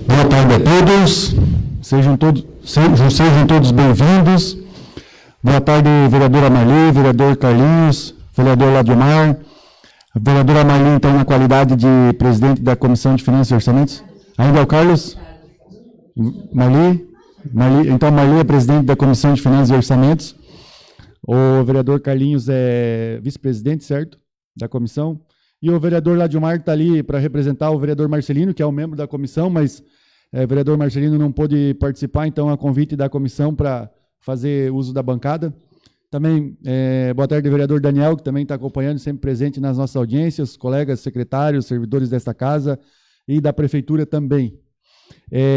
Boa tarde a todos, sejam todos bem-vindos. Boa tarde, vereadora Marli, vereador Carlinhos, vereador Ladimar. A vereadora Marli, então, na qualidade de presidente da Comissão de Finanças e Orçamentos. Ainda é o Carlos? Marli, então, Marli é presidente da Comissão de Finanças e Orçamentos. O vereador Carlinhos é vice-presidente, certo? Da comissão. E o vereador Ladimar está ali para representar o vereador Marcelino, que é um membro da comissão, mas o vereador Marcelino não pôde participar, então a convite da comissão para fazer uso da bancada. Também, boa tarde, vereador Daniel, que também está acompanhando, sempre presente nas nossas audiências, colegas, secretários, servidores desta casa e da prefeitura também.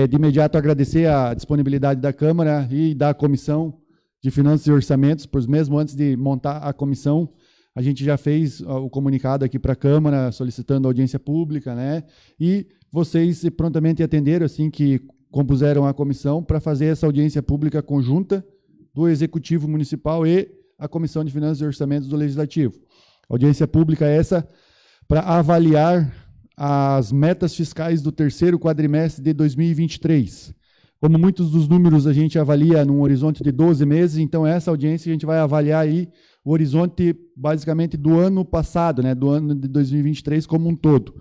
De imediato, agradecer a disponibilidade da Câmara e da Comissão de Finanças e Orçamentos, pois mesmo antes de montar a comissão, a gente já fez o comunicado aqui para a Câmara, solicitando audiência pública, né? E vocês prontamente atenderam, assim que compuseram a comissão, para fazer essa audiência pública conjunta do Executivo Municipal e a Comissão de Finanças e Orçamentos do Legislativo. Audiência pública essa para avaliar as metas fiscais do terceiro quadrimestre de 2023. Como muitos dos números a gente avalia num horizonte de 12 meses, então essa audiência a gente vai avaliar aí o horizonte basicamente do ano passado, né, do ano de 2023 como um todo.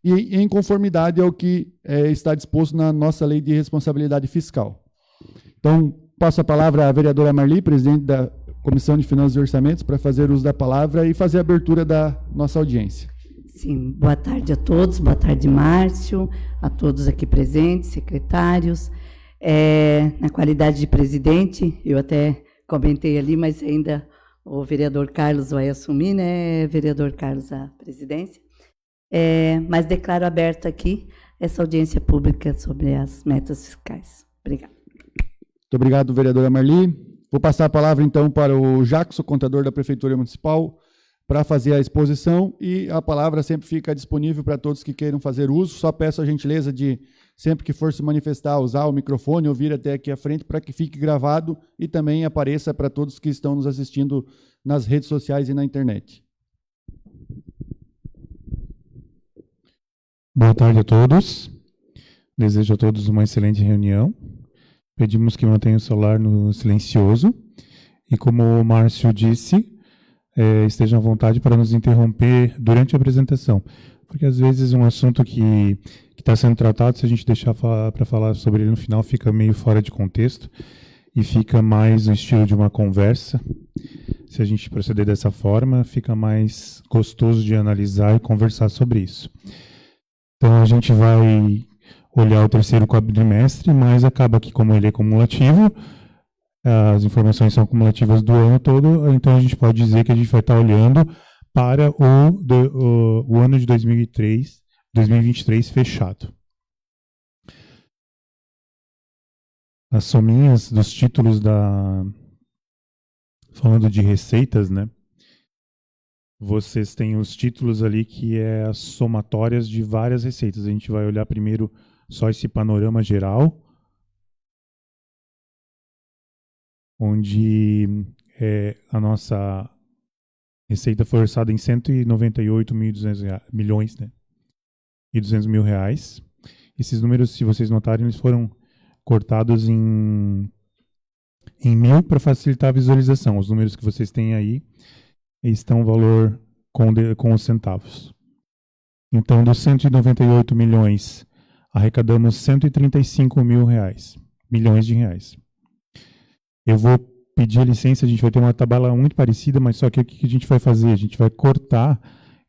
E em conformidade ao que está disposto na nossa Lei de Responsabilidade Fiscal. Então, passo a palavra à vereadora Marli, presidente da Comissão de Finanças e Orçamentos, para fazer uso da palavra e fazer a abertura da nossa audiência. Sim, boa tarde a todos, boa tarde, Márcio, a todos aqui presentes, secretários. Na qualidade de presidente, eu até comentei ali, mas ainda o vereador Carlos vai assumir, né, vereador Carlos, a presidência. Mas declaro aberta aqui essa audiência pública sobre as metas fiscais. Obrigada. Muito obrigado, vereadora Marli. Vou passar a palavra, então, para o Jackson, contador da Prefeitura Municipal, para fazer a exposição, e a palavra sempre fica disponível para todos que queiram fazer uso. Só peço a gentileza de, sempre que for se manifestar, usar o microfone ou vir até aqui à frente para que fique gravado e também apareça para todos que estão nos assistindo nas redes sociais e na internet. Boa tarde a todos. Desejo a todos uma excelente reunião. Pedimos que mantenham o celular no silencioso e, como o Márcio disse, estejam à vontade para nos interromper durante a apresentação, porque às vezes um assunto que está sendo tratado, se a gente deixar para falar sobre ele no final, fica meio fora de contexto e fica mais no estilo de uma conversa. Se a gente proceder dessa forma, fica mais gostoso de analisar e conversar sobre isso. Então, a gente vai olhar o terceiro quadrimestre, mas acaba que, como ele é cumulativo, as informações são cumulativas do ano todo, então a gente pode dizer que a gente vai estar olhando para o ano de 2023 fechado. As sominhas dos títulos falando de receitas, né? Vocês têm os títulos ali que é as somatórias de várias receitas. A gente vai olhar primeiro só esse panorama geral, onde a nossa receita foi orçada em 198.200 milhões, né? E 200 mil reais. Esses números, se vocês notarem, eles foram cortados em mil para facilitar a visualização. Os números que vocês têm aí estão o valor com os centavos. Então, dos 198 milhões, arrecadamos 135 mil reais, milhões de reais. Eu vou pedir a licença, a gente vai ter uma tabela muito parecida, mas só que o que a gente vai fazer? A gente vai cortar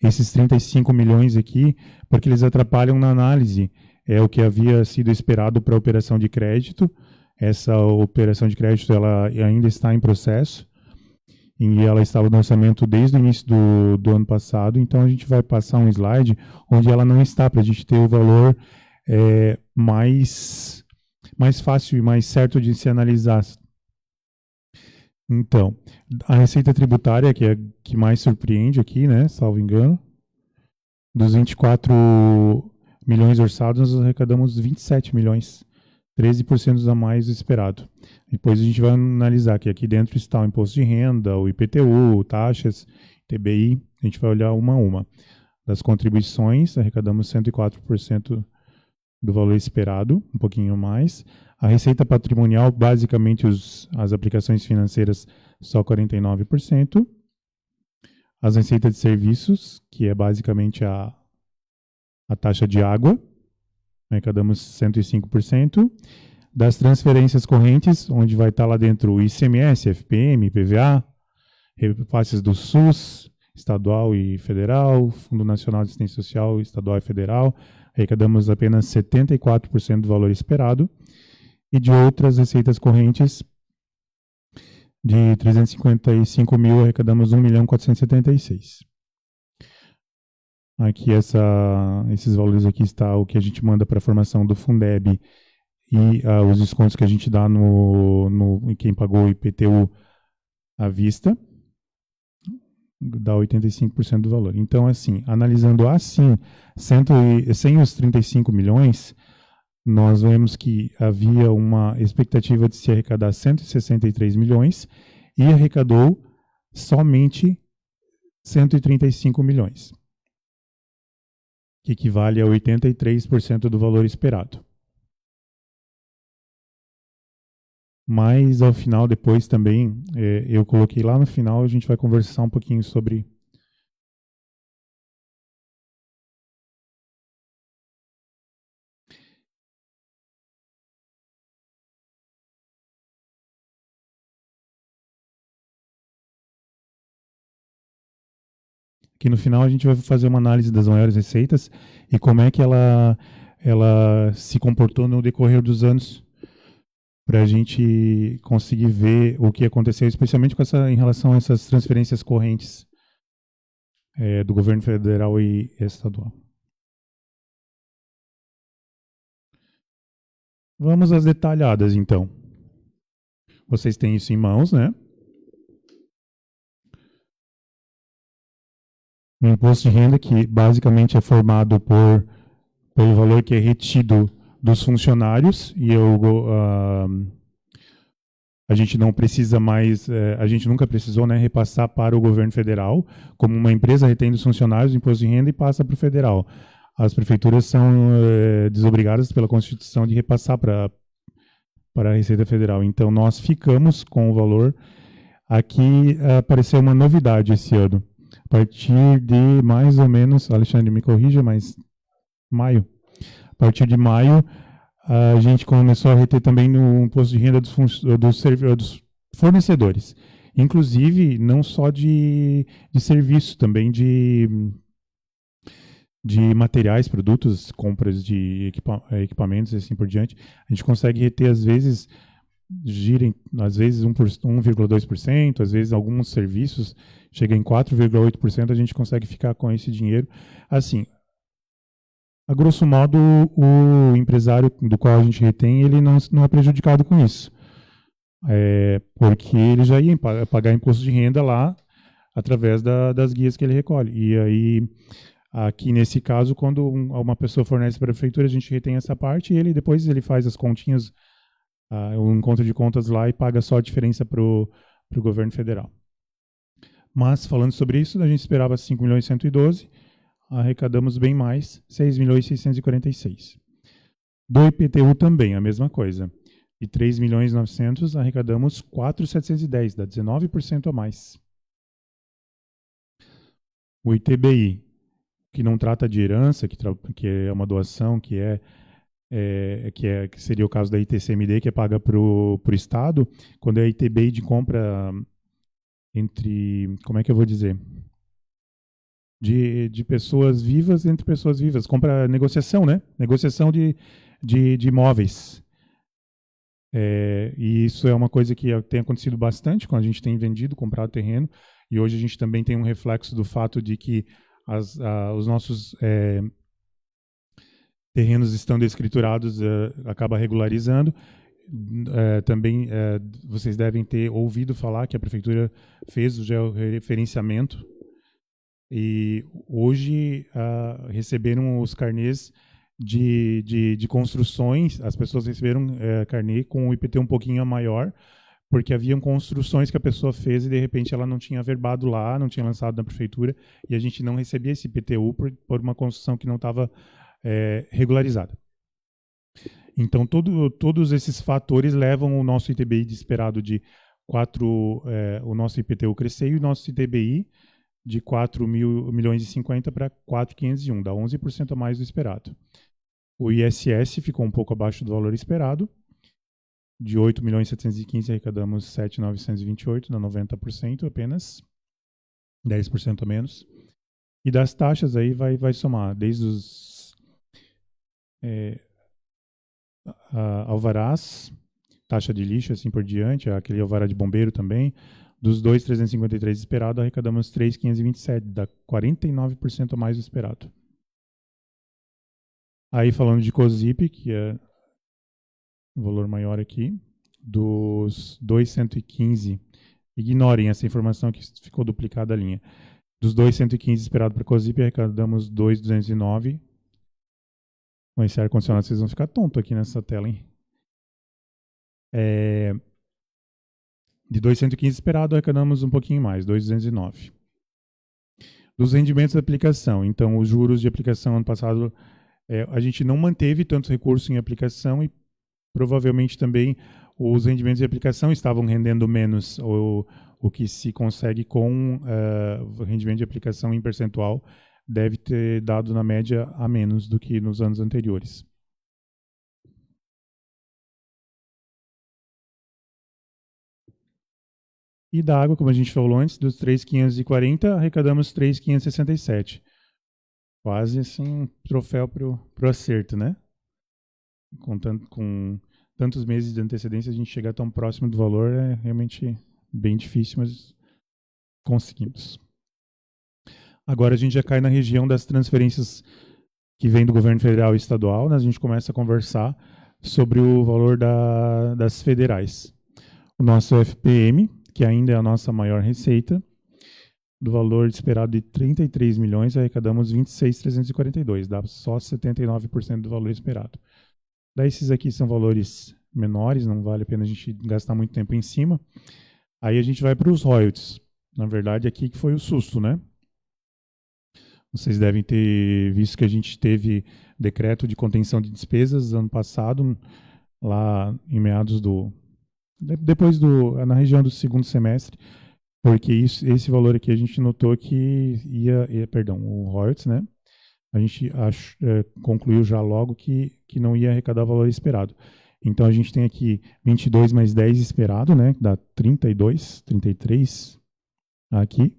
esses 35 milhões aqui, porque eles atrapalham na análise. É o que havia sido esperado para a operação de crédito. Essa operação de crédito ela ainda está em processo, e ela estava no orçamento desde o início do ano passado, então a gente vai passar um slide onde ela não está, para a gente ter o valor mais fácil e mais certo de se analisar. Então, a receita tributária, que é a que mais surpreende aqui, né, salvo engano, dos 24 milhões orçados, nós arrecadamos 27 milhões, 13% a mais do esperado. Depois a gente vai analisar que aqui dentro está o imposto de renda, o IPTU, taxas, TBI, a gente vai olhar uma a uma. Das contribuições, arrecadamos 104% do valor esperado, um pouquinho mais. A receita patrimonial, basicamente as aplicações financeiras, só 49%. As receitas de serviços, que é basicamente a taxa de água, arrecadamos 105%. Das transferências correntes, onde vai estar lá dentro o ICMS, FPM, IPVA, repasses do SUS, estadual e federal, Fundo Nacional de Assistência Social, estadual e federal, arrecadamos apenas 74% do valor esperado. E de outras receitas correntes, de 355 mil, arrecadamos 1.476.000. Aqui esses valores aqui está o que a gente manda para a formação do Fundeb e os descontos que a gente dá em quem pagou o IPTU à vista, dá 85% do valor. Então, assim, analisando assim, sem os 35 milhões, nós vemos que havia uma expectativa de se arrecadar 163 milhões e arrecadou somente 135 milhões, que equivale a 83% do valor esperado. Mas ao final, depois também, eu coloquei lá no final, a gente vai conversar um pouquinho sobre que no final a gente vai fazer uma análise das maiores receitas e como é que ela se comportou no decorrer dos anos, para a gente conseguir ver o que aconteceu, especialmente em relação a essas transferências correntes do governo federal e estadual. Vamos às detalhadas, então. Vocês têm isso em mãos, né? Um imposto de renda que basicamente é formado pelo valor que é retido dos funcionários, e a gente não precisa mais, a gente nunca precisou, né, repassar para o governo federal. Como uma empresa retém dos funcionários o imposto de renda e passa para o federal. As prefeituras são desobrigadas pela Constituição de repassar para a Receita Federal. Então, nós ficamos com o valor. Aqui apareceu uma novidade esse ano. A partir de mais ou menos, Alexandre me corrija, mas maio. A partir de maio, a gente começou a reter também no imposto de renda dos fornecedores. Inclusive, não só de serviço, também de materiais, produtos, compras de equipamentos e assim por diante. A gente consegue reter, às vezes, às vezes 1,2%, às vezes alguns serviços chega em 4,8%, a gente consegue ficar com esse dinheiro. Assim, a grosso modo, o empresário do qual a gente retém, ele não é prejudicado com isso. Porque ele já ia pagar imposto de renda lá, através das guias que ele recolhe. E aí, aqui nesse caso, quando uma pessoa fornece para a prefeitura, a gente retém essa parte e depois ele faz as continhas, o encontro de contas lá e paga só a diferença para o governo federal. Mas, falando sobre isso, a gente esperava 5.112.000, arrecadamos bem mais, 6.646.000. Do IPTU também, a mesma coisa. De 3.900.000, arrecadamos 4.710.000, dá 19% a mais. O ITBI, que não trata de herança, que é uma doação, que seria o caso da ITCMD, que é paga para o Estado, quando é ITBI de compra como é que eu vou dizer? De pessoas vivas entre pessoas vivas. Compra, negociação, né? Negociação de imóveis. E isso é uma coisa que tem acontecido bastante quando a gente tem vendido, comprado terreno, e hoje a gente também tem um reflexo do fato de que os nossos terrenos estando escriturados, acaba regularizando. Também vocês devem ter ouvido falar que a prefeitura fez o georreferenciamento e hoje receberam os carnês de construções. As pessoas receberam carnê com o IPT um pouquinho maior, porque haviam construções que a pessoa fez e de repente ela não tinha averbado lá, não tinha lançado na prefeitura, e a gente não recebia esse IPTU por uma construção que não estava regularizada. Então, todos esses fatores levam o nosso ITBI de esperado de 4, o nosso IPTU crescer e o nosso ITBI de 4 milhões e 50 para 4.501, dá 11% a mais do esperado. O ISS ficou um pouco abaixo do valor esperado, de 8 milhões e 715 arrecadamos 7.928, dá 90% apenas, 10% a menos. E das taxas aí vai somar, desde os alvarás, taxa de lixo, assim por diante, aquele alvará de bombeiro também. Dos 2.353 esperado, arrecadamos 3.527, dá 49% a mais do esperado. Aí falando de COSIP, que é um valor maior aqui, dos 2.115, ignorem essa informação que ficou duplicada a linha. Dos 2.115 esperado para COSIP, arrecadamos 2.209. Com esse ar-condicionado, vocês vão ficar tontos aqui nessa tela, hein? De 2.115 esperado, arrecadamos um pouquinho mais, 2.209. Dos rendimentos da aplicação, então, os juros de aplicação ano passado, a gente não manteve tantos recursos em aplicação e provavelmente também os rendimentos de aplicação estavam rendendo menos, o que se consegue com rendimento de aplicação em percentual deve ter dado na média a menos do que nos anos anteriores. E da água, como a gente falou antes, dos 3.540, arrecadamos 3.567. Quase assim um troféu pro acerto, né? Com tantos meses de antecedência, a gente chegar tão próximo do valor é realmente bem difícil, mas conseguimos. Agora a gente já cai na região das transferências que vem do governo federal e estadual, né? A gente começa a conversar sobre o valor das federais. O nosso FPM, que ainda é a nossa maior receita, do valor esperado de 33 milhões, arrecadamos 26.342, dá só 79% do valor esperado. Daí esses aqui são valores menores, não vale a pena a gente gastar muito tempo em cima. Aí a gente vai para os royalties. Na verdade, aqui que foi o susto, né? Vocês devem ter visto que a gente teve decreto de contenção de despesas ano passado, lá em meados na região do segundo semestre, porque esse valor aqui a gente notou que o royalties, né? A gente concluiu já logo que não ia arrecadar o valor esperado. Então a gente tem aqui 22 mais 10 esperado, né? Dá 32, 33 aqui.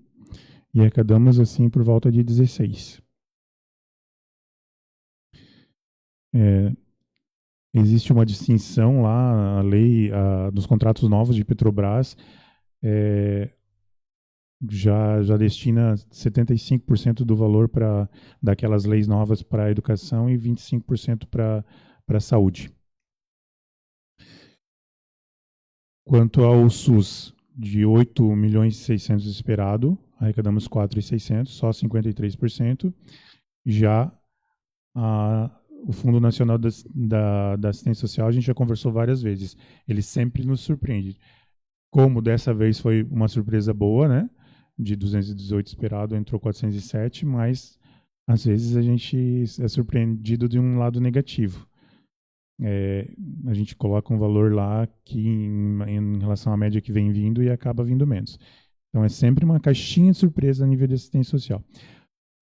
E arrecadamos assim por volta de 16. Existe uma distinção lá, a lei dos contratos novos de Petrobras já destina 75% do valor daquelas leis novas para a educação e 25% para a saúde. Quanto ao SUS, de 8 milhões e 600 esperado, arrecadamos 4.600, só 53%. Já o Fundo Nacional da Assistência Social, a gente já conversou várias vezes. Ele sempre nos surpreende. Como dessa vez foi uma surpresa boa, né? De 218 esperado, entrou 407, mas às vezes a gente é surpreendido de um lado negativo. A gente coloca um valor lá que em relação à média que vem vindo e acaba vindo menos. Então é sempre uma caixinha de surpresa a nível de assistência social.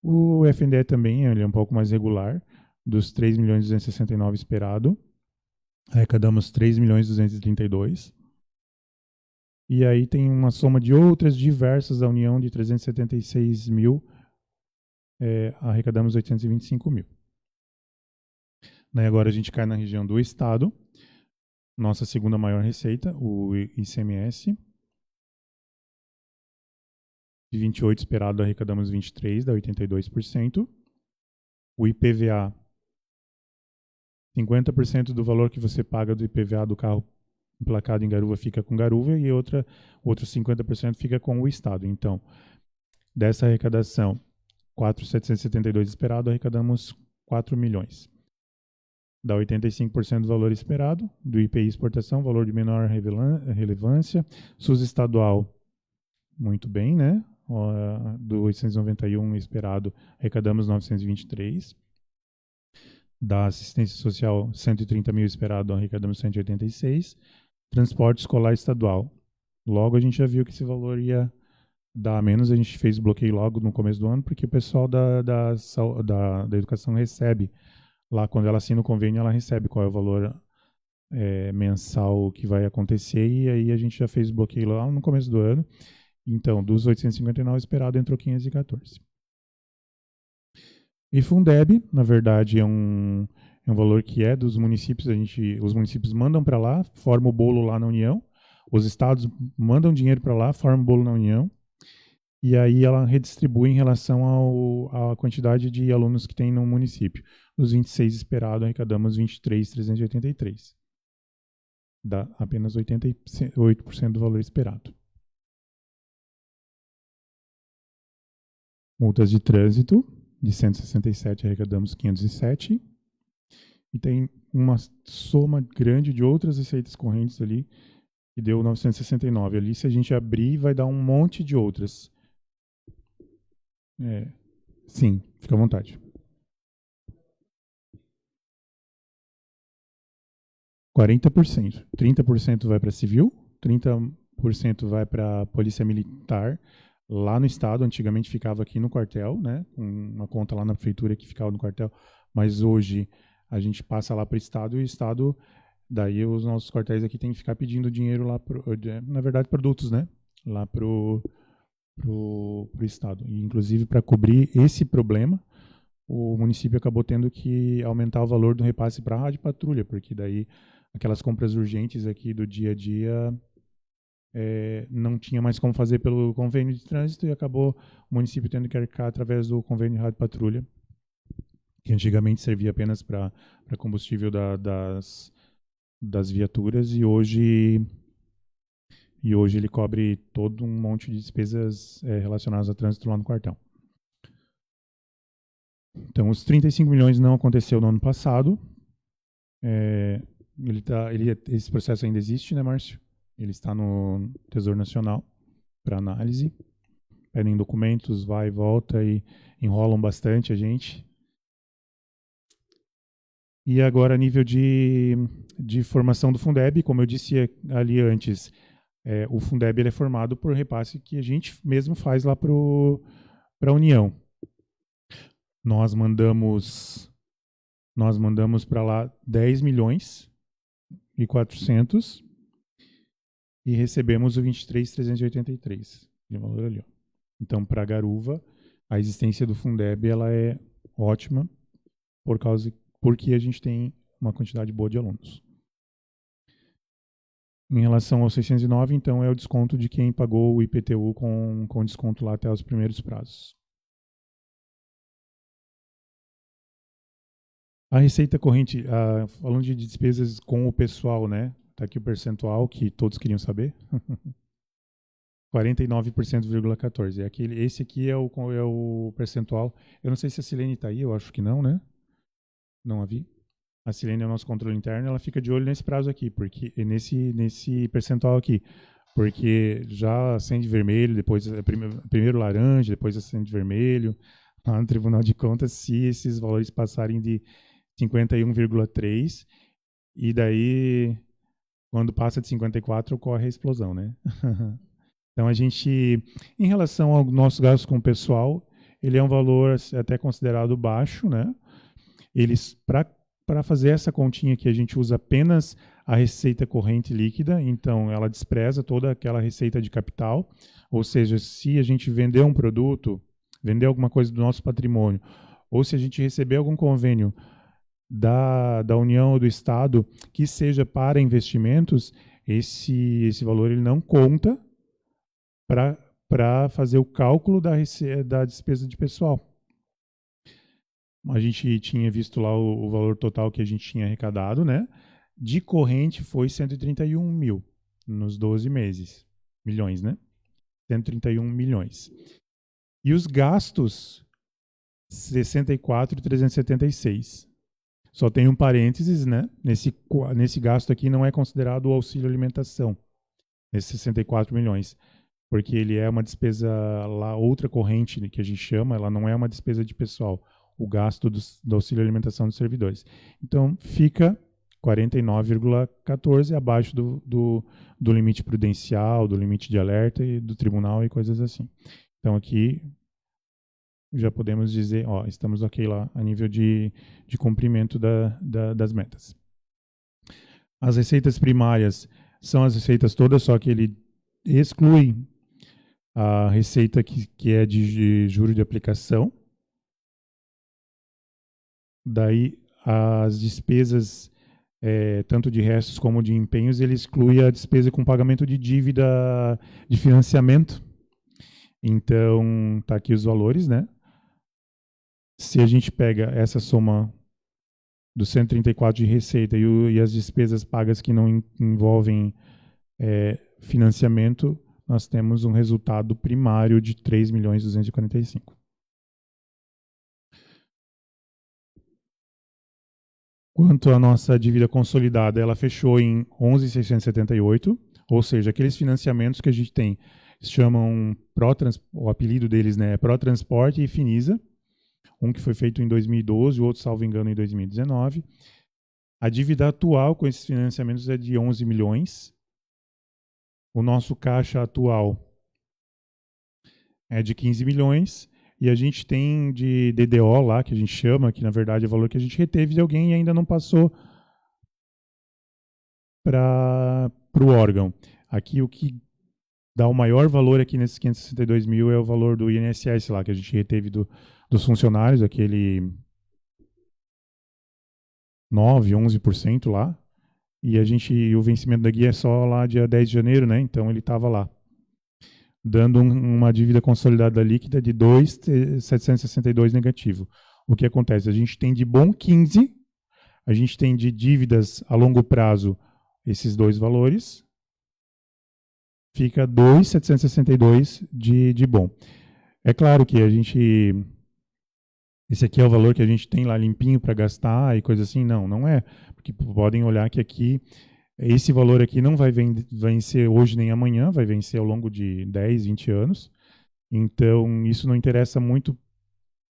O FNDE também ele é um pouco mais regular, dos 3.269 esperado, arrecadamos 3.232. E aí tem uma soma de outras diversas da União de 376 mil, arrecadamos 825 mil. Daí agora a gente cai na região do Estado, nossa segunda maior receita, o ICMS. De 28 esperado, arrecadamos 23, dá 82%. O IPVA, 50% do valor que você paga do IPVA do carro emplacado em Garuva fica com Garuva e outros 50% fica com o Estado. Então, dessa arrecadação, 4.772 esperado, arrecadamos 4 milhões. Dá 85% do valor esperado, do IPI exportação, valor de menor relevância. SUS estadual, muito bem, né? Do 891 esperado, arrecadamos 923. Da assistência social, 130 mil esperado, arrecadamos 186. Transporte escolar estadual. Logo a gente já viu que esse valor ia dar menos, a gente fez bloqueio logo no começo do ano, porque o pessoal da educação recebe, lá quando ela assina o convênio, ela recebe qual é o valor mensal que vai acontecer, e aí a gente já fez bloqueio lá no começo do ano. Então, dos 859 esperado, entrou 514. E Fundeb, na verdade, é um valor que é dos municípios, os municípios mandam para lá, forma o bolo lá na União, os estados mandam dinheiro para lá, forma o bolo na União, e aí ela redistribui em relação à quantidade de alunos que tem no município. Dos 26 esperados, arrecadamos 23.383. Dá apenas 88% do valor esperado. Multas de trânsito, de 167 arrecadamos 507. E tem uma soma grande de outras receitas correntes ali, que deu 969. Ali, se a gente abrir, vai dar um monte de outras. Sim, fica à vontade. 40%. 30% vai para civil, 30% vai para polícia militar, lá no estado. Antigamente ficava aqui no quartel, né? Uma conta lá na prefeitura que ficava no quartel, mas hoje a gente passa lá para o estado, e o estado, daí os nossos quartéis aqui tem que ficar pedindo dinheiro lá, na verdade, produtos, né? Lá pro estado. E, inclusive, para cobrir esse problema, o município acabou tendo que aumentar o valor do repasse para a rádio patrulha, porque daí aquelas compras urgentes aqui do dia a dia não tinha mais como fazer pelo convênio de trânsito, e acabou o município tendo que arcar através do convênio de rádio patrulha, que antigamente servia apenas para combustível das viaturas, e hoje ele cobre todo um monte de despesas relacionadas a trânsito lá no quartel. Então, os 35 milhões não aconteceu no ano passado. Esse processo ainda existe, né, Márcio? Ele está no Tesouro Nacional para análise. Pedem documentos, vai e volta, e enrolam bastante a gente. E agora, a nível de formação do Fundeb, como eu disse ali antes, o Fundeb ele é formado por repasse que a gente mesmo faz lá para a União. Nós mandamos para lá 10 milhões e 400 e recebemos o 23.383 de valor ali. Ó. Então, para a Garuva, a existência do Fundeb ela é ótima porque a gente tem uma quantidade boa de alunos. Em relação ao 609, então, é o desconto de quem pagou o IPTU com desconto lá até os primeiros prazos. A receita corrente, falando de despesas com o pessoal, né? Está aqui o percentual que todos queriam saber. 49,14%. Esse aqui é o percentual. Eu não sei se a Silene está aí, eu acho que não, né? Não a vi. A Silene é o nosso controle interno, ela fica de olho nesse prazo aqui, porque nesse percentual aqui, porque já acende vermelho, depois primeiro laranja, depois acende vermelho, lá no Tribunal de Contas, se esses valores passarem de 51,3, e daí, quando passa de 54, ocorre a explosão, né? Então, a gente, em relação ao nosso gasto com o pessoal, ele é um valor até considerado baixo, né? Para fazer essa continha aqui, a gente usa apenas a receita corrente líquida, então ela despreza toda aquela receita de capital, ou seja, se a gente vender um produto, vender alguma coisa do nosso patrimônio, ou se a gente receber algum convênio da União ou do Estado que seja para investimentos, esse valor ele não conta para fazer o cálculo da despesa de pessoal. A gente tinha visto lá o valor total que a gente tinha arrecadado, né? De corrente foi 131 mil nos 12 meses. Milhões, né? 131 milhões. E os gastos, 64.376. Só tem um parênteses, né? Nesse gasto aqui não é considerado o auxílio alimentação, esses 64 milhões. Porque ele é uma despesa lá, outra corrente que a gente chama, ela não é uma despesa de pessoal. o gasto do auxílio alimentação dos servidores. Então, fica 49,14 abaixo do limite prudencial, do limite de alerta e do tribunal e coisas assim. Então, aqui já podemos dizer, ó, estamos ok lá a nível de cumprimento das metas. As receitas primárias são as receitas todas, só que ele exclui a receita que é de juro de aplicação. Daí, as despesas, tanto de restos como de empenhos, ele exclui a despesa com pagamento de dívida de financiamento. Então, tá aqui os valores, né? Se a gente pega essa soma do 134 de receita e as despesas pagas que não envolvem financiamento, nós temos um resultado primário de 3.245.000. Quanto à nossa dívida consolidada, ela fechou em 11.678, ou seja, aqueles financiamentos que a gente tem se chamam o apelido deles, né, é ProTransporte e Finisa, um que foi feito em 2012, o outro, salvo engano, em 2019. A dívida atual com esses financiamentos é de 11 milhões. O nosso caixa atual é de 15 milhões. E a gente tem de DDO lá, que a gente chama, que na verdade é o valor que a gente reteve de alguém e ainda não passou para o órgão. Aqui o que dá o maior valor aqui nesses 562 mil é o valor do INSS lá, que a gente reteve dos funcionários, aquele 9, 11% lá. E o vencimento da guia é só lá dia 10 de janeiro, né? Então ele estava lá, dando uma dívida consolidada líquida de 2.762 negativo. O que acontece? A gente tem de bom 15, a gente tem de dívidas a longo prazo esses dois valores, fica 2.762 de bom. É claro que esse aqui é o valor que a gente tem lá limpinho para gastar e coisa assim. Não é. Porque podem olhar que aqui, esse valor aqui não vai vencer hoje nem amanhã, vai vencer ao longo de 10, 20 anos. Então, isso não interessa muito,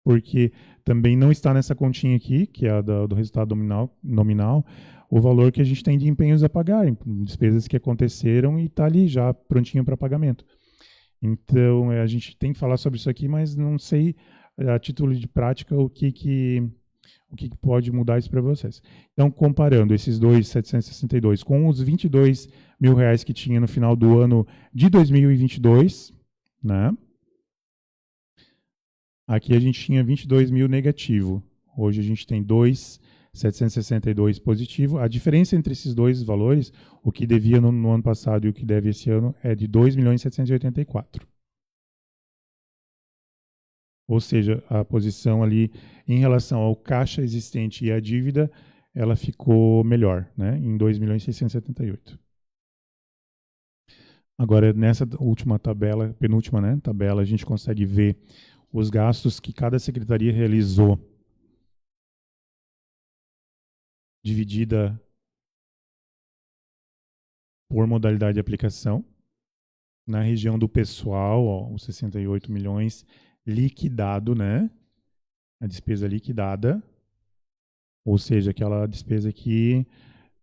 porque também não está nessa continha aqui, que é a do resultado nominal, o valor que a gente tem de empenhos a pagar, despesas que aconteceram e está ali já prontinho para pagamento. Então, a gente tem que falar sobre isso aqui, mas não sei, a título de prática, o que pode mudar isso para vocês. Então, comparando esses 2.762 com os 22 mil reais que tinha no final do ano de 2022, né? Aqui a gente tinha 22 mil negativo. Hoje a gente tem 2.762 positivo. A diferença entre esses dois valores, o que devia no ano passado e o que deve esse ano, é de 2.784.000. Ou seja, a posição ali em relação ao caixa existente e à dívida, ela ficou melhor, né, em 2.678.000. Agora, nessa última tabela, penúltima, né, tabela, a gente consegue ver os gastos que cada secretaria realizou, dividida por modalidade de aplicação. Na região do pessoal, ó, os 68 milhões liquidado, né? A despesa liquidada, ou seja, aquela despesa que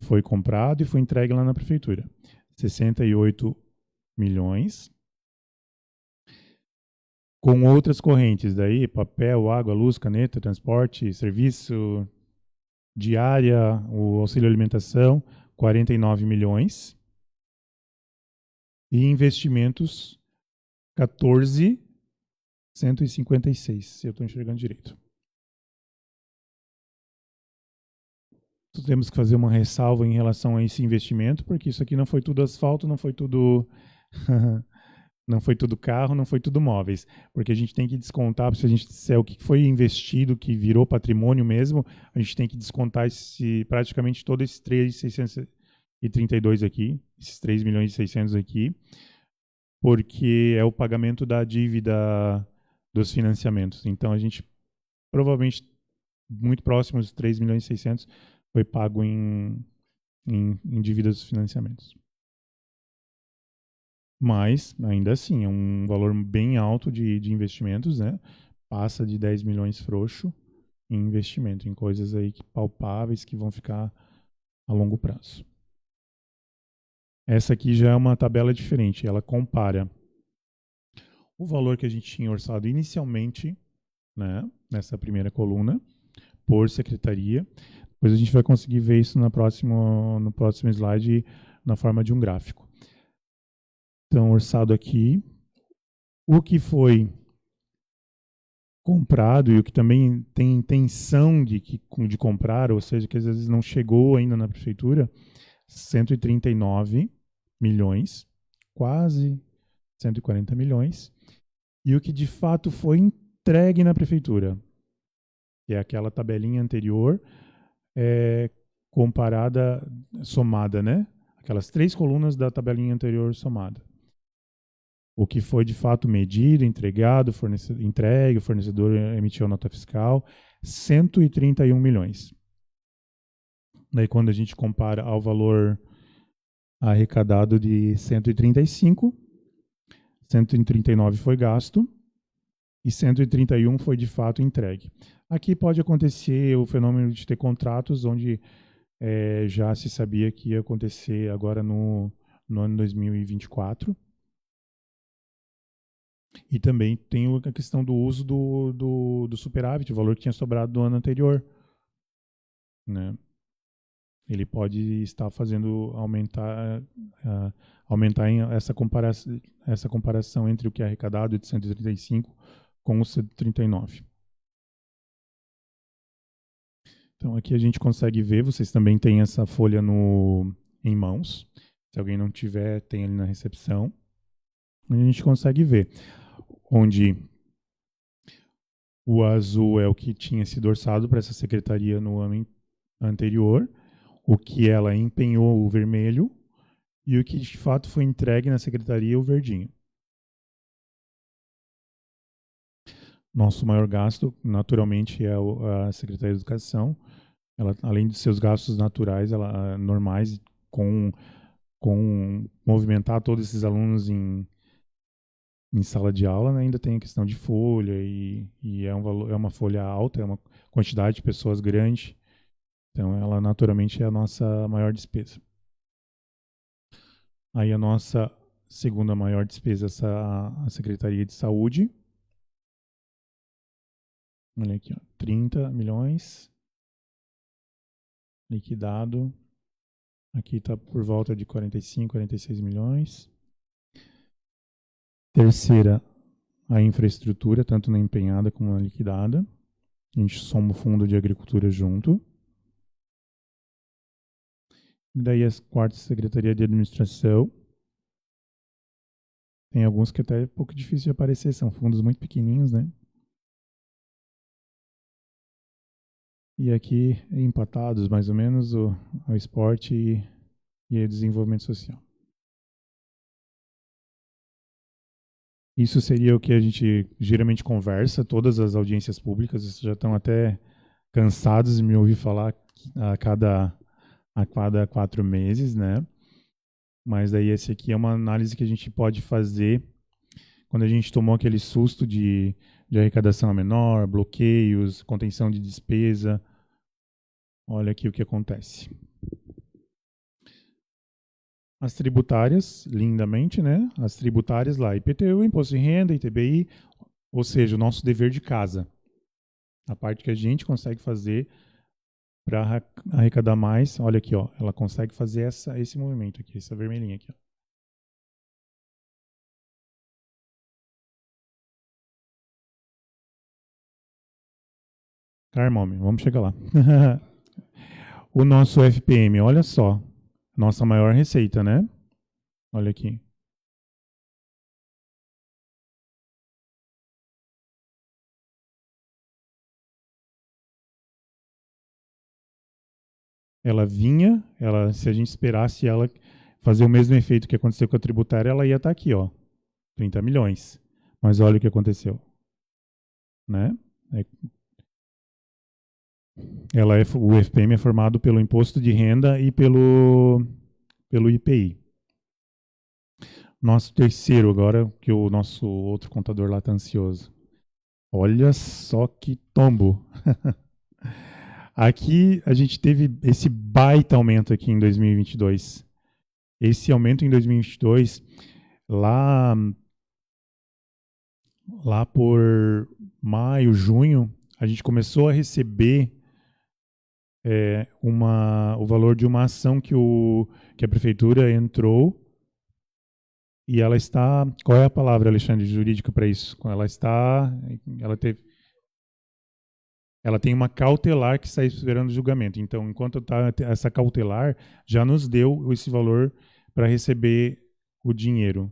foi comprado e foi entregue lá na prefeitura. 68 milhões. Com outras correntes, daí papel, água, luz, caneta, transporte, serviço, diária, o auxílio alimentação, 49 milhões. E investimentos, 14.156, se eu estou enxergando direito. Então, temos que fazer uma ressalva em relação a esse investimento, porque isso aqui não foi tudo asfalto, não foi tudo não foi tudo carro, não foi tudo móveis, porque a gente tem que descontar, se é o que foi investido, que virou patrimônio mesmo, a gente tem que descontar praticamente todo esse 3.632 aqui, esses 3.600.000 aqui, porque é o pagamento da dívida dos financiamentos. Então, a gente provavelmente, muito próximo dos 3.600.000, foi pago em dívidas dos financiamentos. Mas, ainda assim, é um valor bem alto de investimentos, né? Passa de 10 milhões frouxo. em investimento, em coisas aí palpáveis que vão ficar a longo prazo. Essa aqui já é uma tabela diferente, ela compara o valor que a gente tinha orçado inicialmente, né, nessa primeira coluna, por secretaria. Depois a gente vai conseguir ver isso no próximo slide na forma de um gráfico. Então, orçado aqui, o que foi comprado e o que também tem intenção de comprar, ou seja, que às vezes não chegou ainda na prefeitura, 139 milhões, quase 140 milhões, e o que de fato foi entregue na prefeitura, que é aquela tabelinha anterior, comparada, somada, né? Aquelas 3 colunas da tabelinha anterior somada. O que foi de fato medido, entregado, entregue, o fornecedor emitiu a nota fiscal, 131 milhões. Daí quando a gente compara ao valor arrecadado de 135, 139 foi gasto e 131 foi de fato entregue. Aqui pode acontecer o fenômeno de ter contratos onde já se sabia que ia acontecer agora no ano 2024. E também tem a questão do uso do superávit, o valor que tinha sobrado do ano anterior, né? Ele pode estar fazendo aumentar essa comparação entre o que é arrecadado de 135 com o 139. Então aqui a gente consegue ver, vocês também têm essa folha em mãos. Se alguém não tiver, tem ali na recepção. A gente consegue ver onde o azul é o que tinha sido orçado para essa secretaria no ano anterior, o que ela empenhou, o vermelho, e o que de fato foi entregue na secretaria, o verdinho. Nosso maior gasto, naturalmente, é a Secretaria de Educação. Ela, além de seus gastos naturais, normais, com movimentar todos esses alunos em sala de aula, né, ainda tem a questão de folha e é uma folha alta, é uma quantidade de pessoas grande. Então, ela naturalmente é a nossa maior despesa. Aí a nossa segunda maior despesa é a Secretaria de Saúde. Olha aqui, ó, 30 milhões liquidado. Aqui está por volta de 45, 46 milhões. Terceira, a infraestrutura, tanto na empenhada como na liquidada. A gente soma o fundo de agricultura junto. E daí a quarta Secretaria de Administração. Tem alguns que até é um pouco difícil de aparecer, são fundos muito pequenininhos, né? E aqui, empatados mais ou menos, o esporte e o desenvolvimento social. Isso seria o que a gente geralmente conversa, todas as audiências públicas já estão até cansados de me ouvir falar a cada 4 meses, né? Mas daí esse aqui é uma análise que a gente pode fazer quando a gente tomou aquele susto de arrecadação menor, bloqueios, contenção de despesa. Olha aqui o que acontece. As tributárias, lindamente, né? As tributárias lá, IPTU, Imposto de Renda, ITBI, ou seja, o nosso dever de casa. A parte que a gente consegue fazer para arrecadar mais, olha aqui, ó, ela consegue fazer esse movimento aqui, essa vermelhinha aqui, ó. Calma, homem, vamos chegar lá. O nosso FPM, olha só, nossa maior receita, né? Olha aqui. Ela vinha, se a gente esperasse ela fazer o mesmo efeito que aconteceu com a tributária, ela ia estar aqui, ó, 30 milhões. Mas olha o que aconteceu, né? O FPM é formado pelo imposto de renda e pelo IPI. Nosso terceiro agora, que o nosso outro contador lá está ansioso. Olha só que tombo. Aqui a gente teve esse baita aumento aqui em 2022. Esse aumento em 2022, lá por maio, junho, a gente começou a receber o valor de uma ação que a prefeitura entrou e ela está... Qual é a palavra, Alexandre, jurídica para isso? Ela tem uma cautelar que está esperando julgamento. Então, enquanto está essa cautelar, já nos deu esse valor para receber o dinheiro.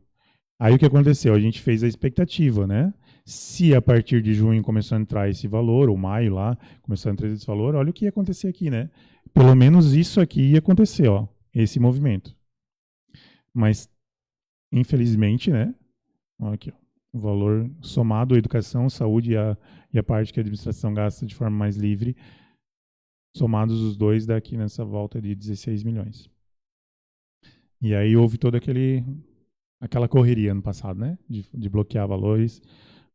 Aí o que aconteceu? A gente fez a expectativa, né? Se a partir de junho começou a entrar esse valor, ou maio lá, começou a entrar esse valor, olha o que ia acontecer aqui, né? Pelo menos isso aqui ia acontecer, ó, esse movimento. Mas, infelizmente, né? Olha aqui, ó, o valor somado à educação, saúde e a parte que a administração gasta de forma mais livre, somados os dois, dá aqui nessa volta de 16 milhões. E aí houve toda aquela correria no passado, né? De bloquear valores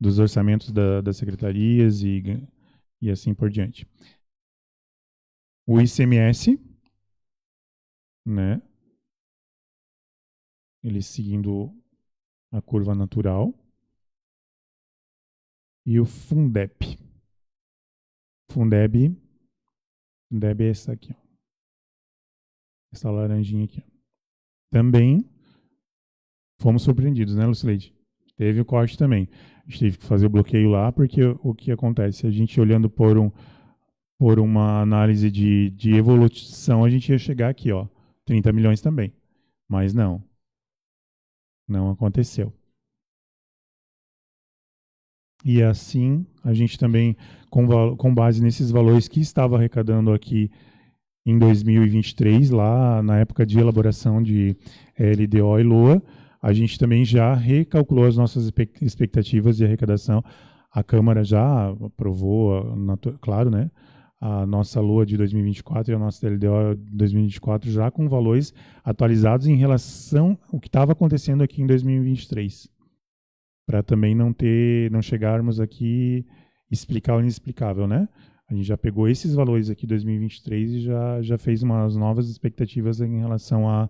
dos orçamentos das secretarias e assim por diante. O ICMS, né? Ele seguindo a curva natural. E o Fundeb. Fundeb é essa aqui, ó. Essa laranjinha aqui, ó. Também fomos surpreendidos, né, Lucileide? Teve o corte também. A gente teve que fazer o bloqueio lá, porque o que acontece? A gente olhando por uma análise de evolução, a gente ia chegar aqui, ó, 30 milhões também. Mas não aconteceu. E assim, a gente também, com base nesses valores que estava arrecadando aqui em 2023, lá na época de elaboração de LDO e LOA, a gente também já recalculou as nossas expectativas de arrecadação. A Câmara já aprovou, claro, né, a nossa LOA de 2024 e a nossa LDO de 2024 já com valores atualizados em relação ao que estava acontecendo aqui em 2023. Para também não chegarmos aqui e explicar o inexplicável, né? A gente já pegou esses valores aqui de 2023 e já fez umas novas expectativas em relação a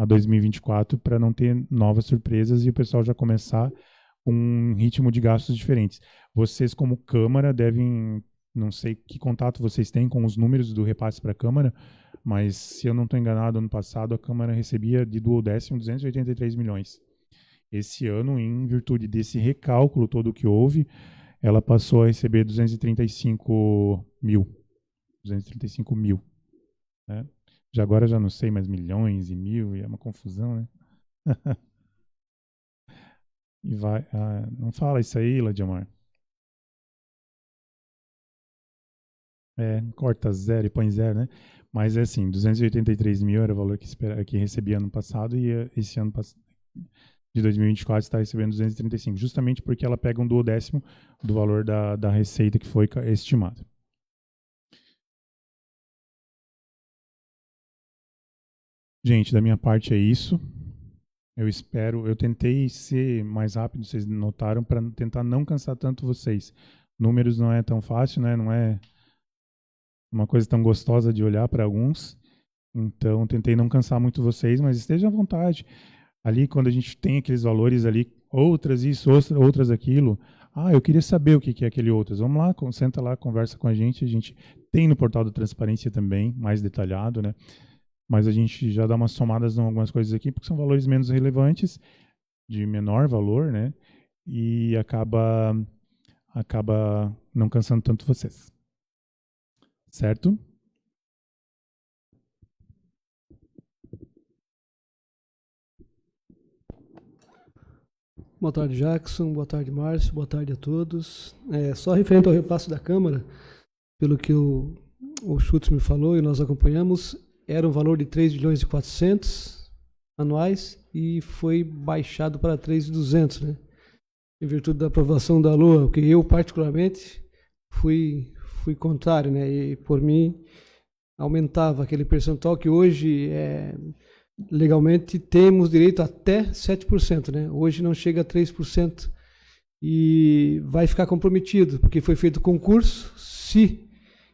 2024 para não ter novas surpresas e o pessoal já começar com um ritmo de gastos diferentes. Vocês, como Câmara, devem... Não sei que contato vocês têm com os números do repasse para a Câmara, mas se eu não estou enganado, ano passado a Câmara recebia de duodécimo 283 milhões. Esse ano, em virtude desse recálculo todo que houve, ela passou a receber 235 mil. Né? Agora já não sei mais milhões e mil, e é uma confusão, né? E vai... não fala isso aí, Ladiamar. Corta zero e põe zero, né? Mas é assim, 283 mil era o valor que recebia ano passado e esse ano de 2024 está recebendo 235, justamente porque ela pega um duodécimo do valor da receita que foi estimada. Gente, da minha parte é isso. Eu tentei ser mais rápido, vocês notaram, para tentar não cansar tanto vocês. Números não é tão fácil, né? Não é uma coisa tão gostosa de olhar para alguns. Então, tentei não cansar muito vocês, mas estejam à vontade. Ali, quando a gente tem aqueles valores ali, outras isso, outras aquilo. Eu queria saber o que é aquele outras. Vamos lá, senta lá, conversa com a gente tem no portal da transparência também, mais detalhado, né? Mas a gente já dá umas somadas em algumas coisas aqui, porque são valores menos relevantes, de menor valor, né? E acaba não cansando tanto vocês. Certo? Boa tarde, Jackson. Boa tarde, Márcio. Boa tarde a todos. Só referente ao repasse da Câmara, pelo que o Schutz me falou e nós acompanhamos, era um valor de 3.400.000 anuais e foi baixado para 3.200, né? Em virtude da aprovação da LOA, porque eu, particularmente, fui contrário, né? E, por mim, aumentava aquele percentual que hoje, legalmente, temos direito até 7%, né? Hoje não chega a 3% e vai ficar comprometido, porque foi feito concurso. Se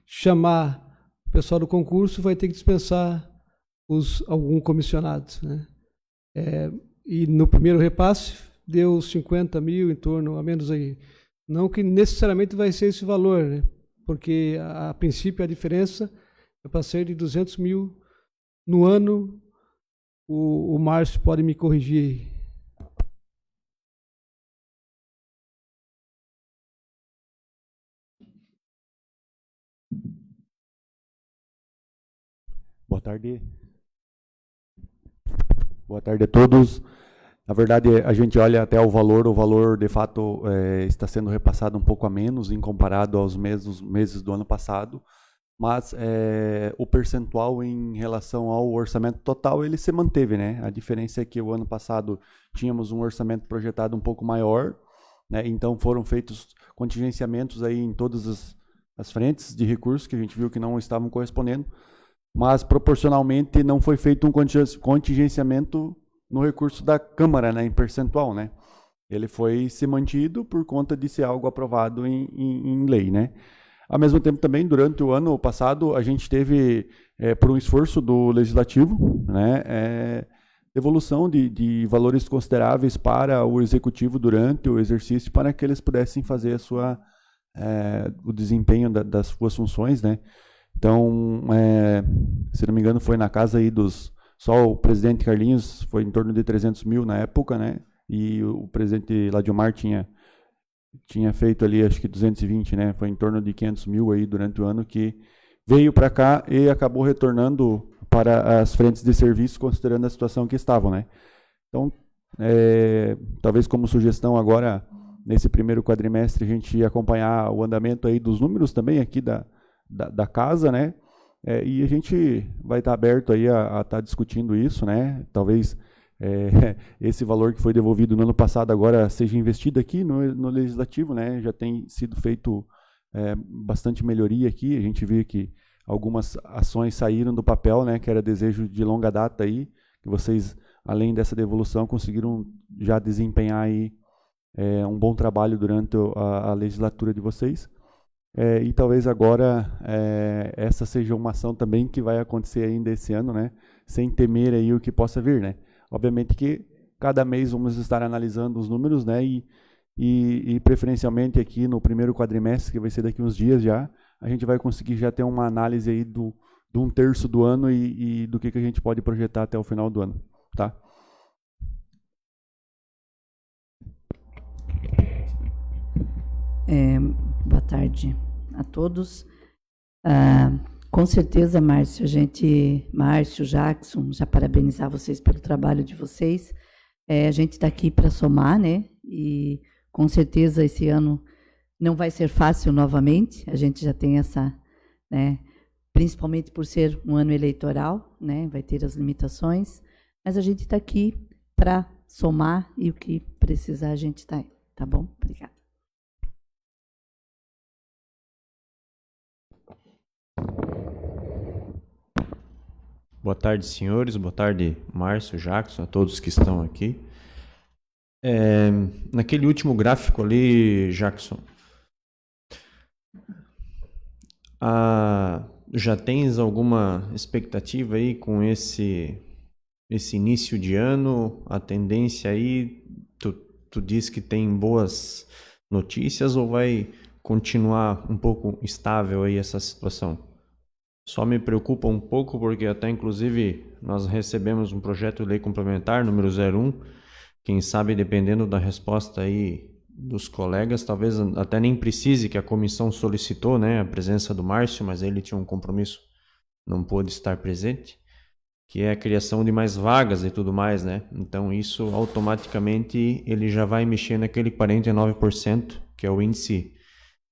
chamar o pessoal do concurso, vai ter que dispensar algum comissionado, né? E no primeiro repasse deu 50 mil em torno, a menos aí. Não que necessariamente vai ser esse valor, né? Porque a princípio a diferença é para ser de 200 mil no ano. O Márcio pode me corrigir aí. Boa tarde. Boa tarde a todos. Na verdade, a gente olha até o valor de fato está sendo repassado um pouco a menos em comparado aos meses do ano passado, mas o percentual em relação ao orçamento total ele se manteve, né? A diferença é que o ano passado tínhamos um orçamento projetado um pouco maior, né? Então foram feitos contingenciamentos aí em todas as frentes de recursos que a gente viu que não estavam correspondendo, mas proporcionalmente não foi feito um contingenciamento no recurso da Câmara, né, em percentual, né? Ele foi se mantido por conta de ser algo aprovado em lei, né? Ao mesmo tempo também, durante o ano passado, a gente teve, por um esforço do Legislativo, né, devolução de valores consideráveis para o Executivo durante o exercício, para que eles pudessem fazer o desempenho das suas funções, né? Então, se não me engano, foi na casa aí só o presidente Carlinhos foi em torno de 300 mil na época, né? E o presidente Ladiomar tinha feito ali, acho que 220, né? Foi em torno de 500 mil aí durante o ano que veio para cá e acabou retornando para as frentes de serviço, considerando a situação que estavam, né? Então, talvez como sugestão agora, nesse primeiro quadrimestre, a gente acompanhar o andamento aí dos números também aqui da casa, né? E a gente vai estar aberto aí a estar discutindo isso, né? Talvez esse valor que foi devolvido no ano passado agora seja investido aqui no Legislativo, né? Já tem sido feito bastante melhoria aqui. A gente viu que algumas ações saíram do papel, né? Que era desejo de longa data aí, que vocês, além dessa devolução, conseguiram já desempenhar aí um bom trabalho durante a legislatura de vocês. E talvez agora essa seja uma ação também que vai acontecer ainda esse ano, né? Sem temer aí o que possa vir, né? Obviamente que cada mês vamos estar analisando os números, né? E preferencialmente aqui no primeiro quadrimestre, que vai ser daqui uns dias já, a gente vai conseguir já ter uma análise aí de um terço do ano e do que a gente pode projetar até o final do ano, tá? Boa tarde a todos. Com certeza, Márcio, Jackson, já parabenizar vocês pelo trabalho de vocês. A gente está aqui para somar, né? E com certeza esse ano não vai ser fácil novamente. A gente já tem essa, né? Principalmente por ser um ano eleitoral, né? Vai ter as limitações, mas a gente está aqui para somar e o que precisar a gente está aí, tá bom? Obrigada. Boa tarde, senhores. Boa tarde, Márcio, Jackson, a todos que estão aqui. Naquele último gráfico ali, Jackson, já tens alguma expectativa aí com esse início de ano? A tendência aí, tu diz que tem boas notícias ou vai continuar um pouco estável aí essa situação? Só me preocupa um pouco porque até inclusive nós recebemos um projeto de lei complementar número 01, quem sabe dependendo da resposta aí dos colegas, talvez até nem precise, que a comissão solicitou, né, a presença do Márcio, mas ele tinha um compromisso, não pôde estar presente, que é a criação de mais vagas e tudo mais, né? Então isso automaticamente ele já vai mexer naquele 49%, que é o índice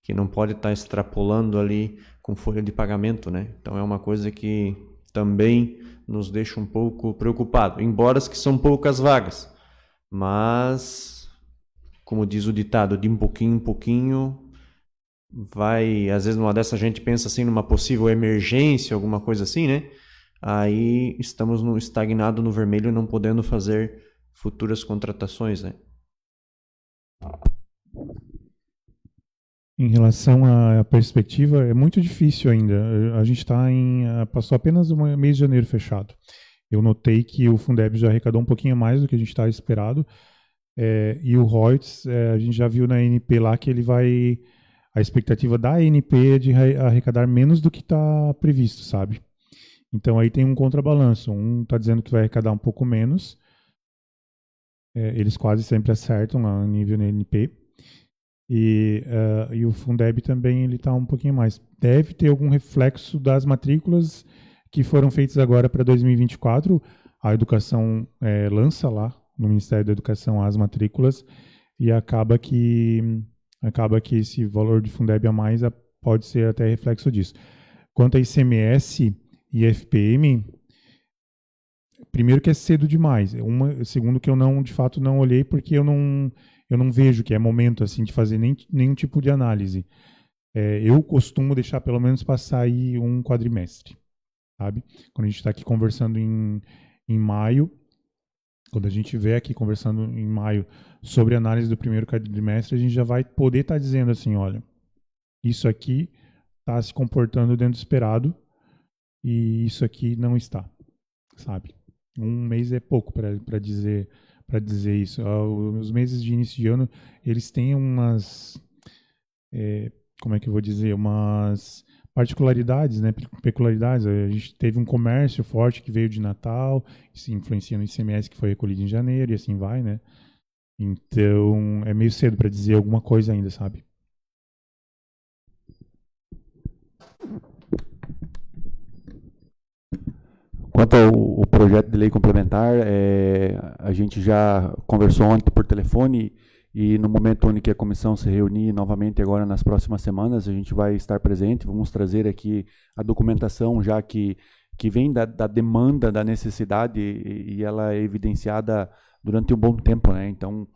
que não pode estar extrapolando ali com folha de pagamento, né? Então é uma coisa que também nos deixa um pouco preocupado, embora que são poucas vagas, mas, como diz o ditado, de um pouquinho em pouquinho, vai, às vezes numa dessa a gente pensa assim numa possível emergência, alguma coisa assim, né? Aí estamos estagnado no vermelho, não podendo fazer futuras contratações, né? Em relação à perspectiva, é muito difícil ainda. A gente está passou apenas o mês de janeiro fechado. Eu notei que o Fundeb já arrecadou um pouquinho mais do que a gente estava esperado. E o Reuters, a gente já viu na ANP lá que ele vai... A expectativa da ANP é de arrecadar menos do que está previsto, sabe? Então aí tem um contrabalanço. Um está dizendo que vai arrecadar um pouco menos. Eles quase sempre acertam lá no nível da ANP. E o Fundeb também está um pouquinho mais. Deve ter algum reflexo das matrículas que foram feitas agora para 2024. A educação lança lá no Ministério da Educação as matrículas e acaba que esse valor de Fundeb a mais pode ser até reflexo disso. Quanto a ICMS e FPM, primeiro que é cedo demais. Segundo que eu de fato não olhei porque eu não vejo que é momento assim de fazer nenhum tipo de análise. Eu costumo deixar pelo menos passar aí um quadrimestre, sabe? Quando a gente está aqui conversando em maio, quando a gente estiver aqui conversando em maio sobre a análise do primeiro quadrimestre, a gente já vai poder estar dizendo assim, olha, isso aqui está se comportando dentro do esperado e isso aqui não está, sabe? Um mês é pouco para dizer isso. Os meses de início de ano, eles têm umas, como é que eu vou dizer, umas particularidades, né, peculiaridades. A gente teve um comércio forte que veio de Natal, se influencia no ICMS que foi recolhido em janeiro e assim vai, né? Então, é meio cedo para dizer alguma coisa ainda, sabe? Quanto ao projeto de lei complementar, a gente já conversou ontem por telefone e no momento onde que a comissão se reunir novamente agora nas próximas semanas, a gente vai estar presente, vamos trazer aqui a documentação já que vem da demanda, da necessidade e ela é evidenciada durante um bom tempo, né? Então,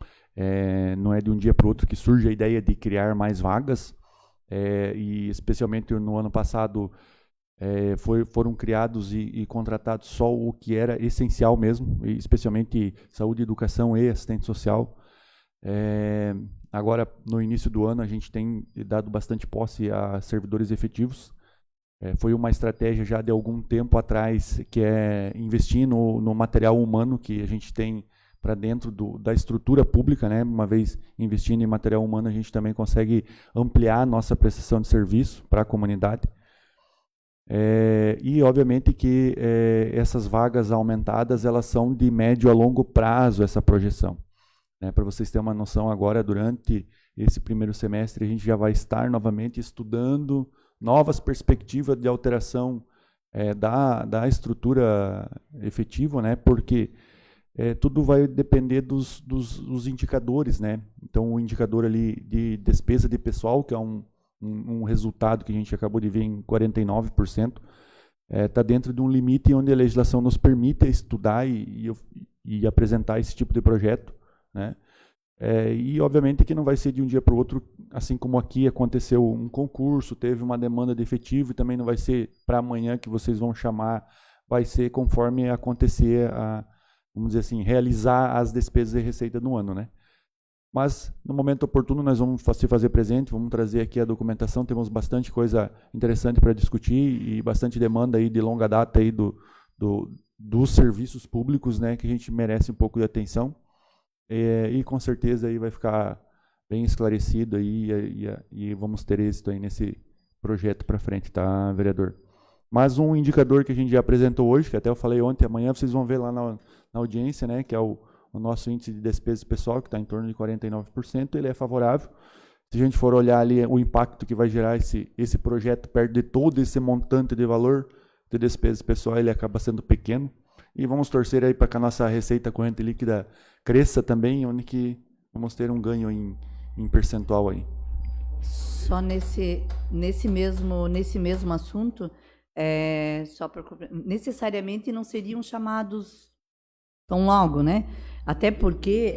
não é de um dia para o outro que surge a ideia de criar mais vagas e especialmente no ano passado foram criados e contratados só o que era essencial mesmo, especialmente saúde, educação e assistente social. Agora, no início do ano, a gente tem dado bastante posse a servidores efetivos. Foi uma estratégia já de algum tempo atrás, que é investir no material humano que a gente tem para dentro da estrutura pública, né? Uma vez investindo em material humano, a gente também consegue ampliar a nossa prestação de serviço para a comunidade. E, obviamente, que essas vagas aumentadas, elas são de médio a longo prazo, essa projeção. Para vocês terem uma noção, agora, durante esse primeiro semestre, a gente já vai estar novamente estudando novas perspectivas de alteração da estrutura efetiva, né? Porque tudo vai depender dos indicadores, né? Então, o indicador ali de despesa de pessoal, que é um resultado que a gente acabou de ver em 49%, está dentro de um limite onde a legislação nos permite estudar e apresentar esse tipo de projeto, né? E obviamente que não vai ser de um dia para o outro, assim como aqui aconteceu um concurso, teve uma demanda de efetivo, e também não vai ser para amanhã que vocês vão chamar, vai ser conforme acontecer, vamos dizer assim, realizar as despesas e receita no ano, né? Mas, no momento oportuno, nós vamos se fazer presente, vamos trazer aqui a documentação, temos bastante coisa interessante para discutir e bastante demanda aí de longa data aí dos serviços públicos, né, que a gente merece um pouco de atenção. E com certeza aí vai ficar bem esclarecido aí e vamos ter êxito aí nesse projeto para frente, tá, vereador? Mas um indicador que a gente já apresentou hoje, que até eu falei ontem, amanhã vocês vão ver lá na audiência, né, que é o nosso índice de despesa pessoal, que está em torno de 49%, ele é favorável. Se a gente for olhar ali o impacto que vai gerar esse projeto perto de todo esse montante de valor de despesa pessoal, ele acaba sendo pequeno. E vamos torcer aí para que a nossa receita corrente líquida cresça também, onde que vamos ter um ganho em percentual aí. Só nesse mesmo assunto, necessariamente não seriam chamados tão logo, né? Até porque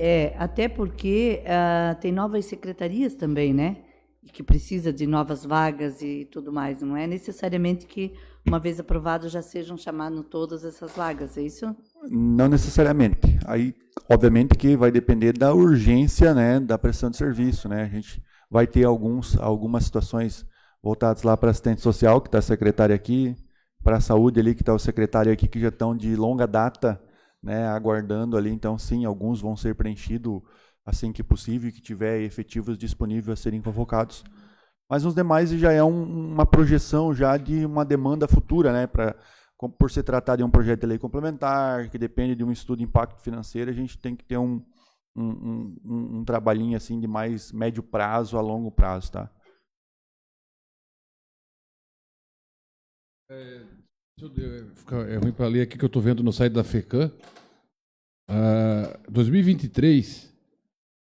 tem novas secretarias também, né? E que precisa de novas vagas e tudo mais. Não é necessariamente que, uma vez aprovado, já sejam chamadas todas essas vagas, é isso? Não necessariamente. Aí, obviamente, que vai depender da urgência, né, da prestação de serviço, né? A gente vai ter algumas situações voltadas lá para assistente social, que está a secretária aqui, para a saúde ali, que está o secretário aqui, que já estão de longa data, né, aguardando ali. Então, sim, alguns vão ser preenchidos assim que possível, que tiver efetivos disponíveis a serem convocados. Mas os demais já é uma projeção já de uma demanda futura, né, por se tratar de um projeto de lei complementar, que depende de um estudo de impacto financeiro, a gente tem que ter um trabalhinho assim de mais médio prazo a longo prazo, tá? É ruim para ler aqui que eu estou vendo no site da FECAM. 2023,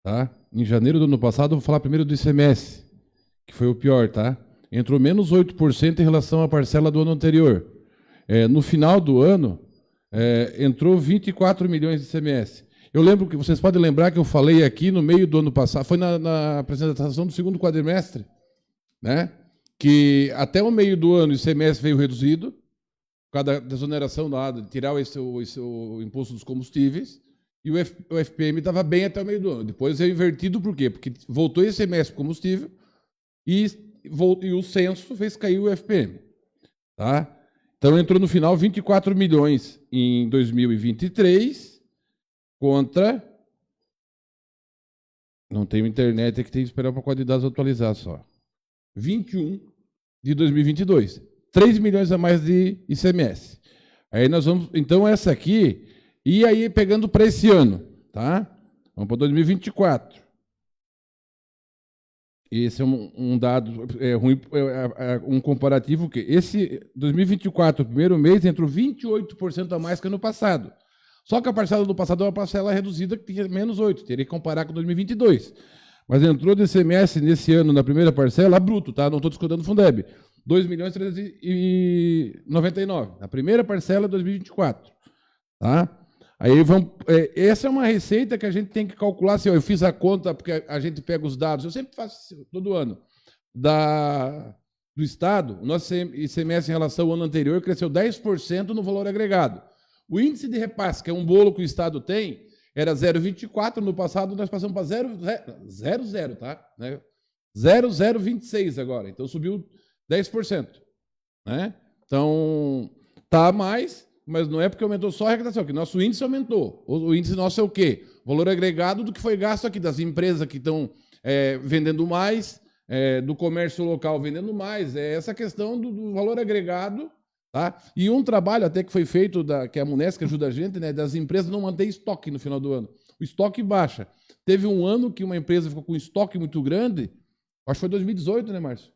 tá? Em janeiro do ano passado, eu vou falar primeiro do ICMS, que foi o pior, tá? Entrou menos 8% em relação à parcela do ano anterior. No final do ano, entrou 24 milhões de ICMS. Eu lembro que vocês podem lembrar que eu falei aqui no meio do ano passado, foi na apresentação do segundo quadrimestre, né? Que até o meio do ano o ICMS veio reduzido, por causa da desoneração lá, de tirar o imposto dos combustíveis, e o FPM estava bem até o meio do ano. Depois veio invertido, por quê? Porque voltou o ICMS para o combustível e o censo fez cair o FPM. Tá? Então entrou no final 24 milhões em 2023 contra... Não tenho internet, é que tem que esperar para a qualidade atualizar só. 21 de 2022. 3 milhões a mais de ICMS. Aí nós vamos... Então essa aqui... E aí pegando para esse ano, tá? Vamos para 2024. Esse é um dado ruim, um comparativo que esse 2024, o primeiro mês, entrou 28% a mais que ano passado. Só que a parcela do passado é uma parcela reduzida que tinha menos 8, teria que comparar com 2022. Mas entrou do ICMS nesse ano, na primeira parcela, bruto, tá? Não estou descontando o Fundeb. 2.399. A primeira parcela é 2024. Tá? Aí vamos, essa é uma receita que a gente tem que calcular. Assim, eu fiz a conta, porque a gente pega os dados, eu sempre faço isso, todo ano, do Estado. O nosso ICMS em relação ao ano anterior cresceu 10% no valor agregado. O índice de repasse, que é um bolo que o Estado tem, era 0,24, no passado nós passamos para 0,0, tá? Né? 0,026 agora, então subiu 10%. Né? Então, tá mais... Mas não é porque aumentou só a arrecadação, que nosso índice aumentou. O índice nosso é o quê? O valor agregado do que foi gasto aqui, das empresas que estão vendendo mais, do comércio local vendendo mais. É essa questão do valor agregado. Tá? E um trabalho até que foi feito, que a Munesc ajuda a gente, né, das empresas não manter estoque no final do ano. O estoque baixa. Teve um ano que uma empresa ficou com um estoque muito grande, acho que foi 2018, né, Márcio?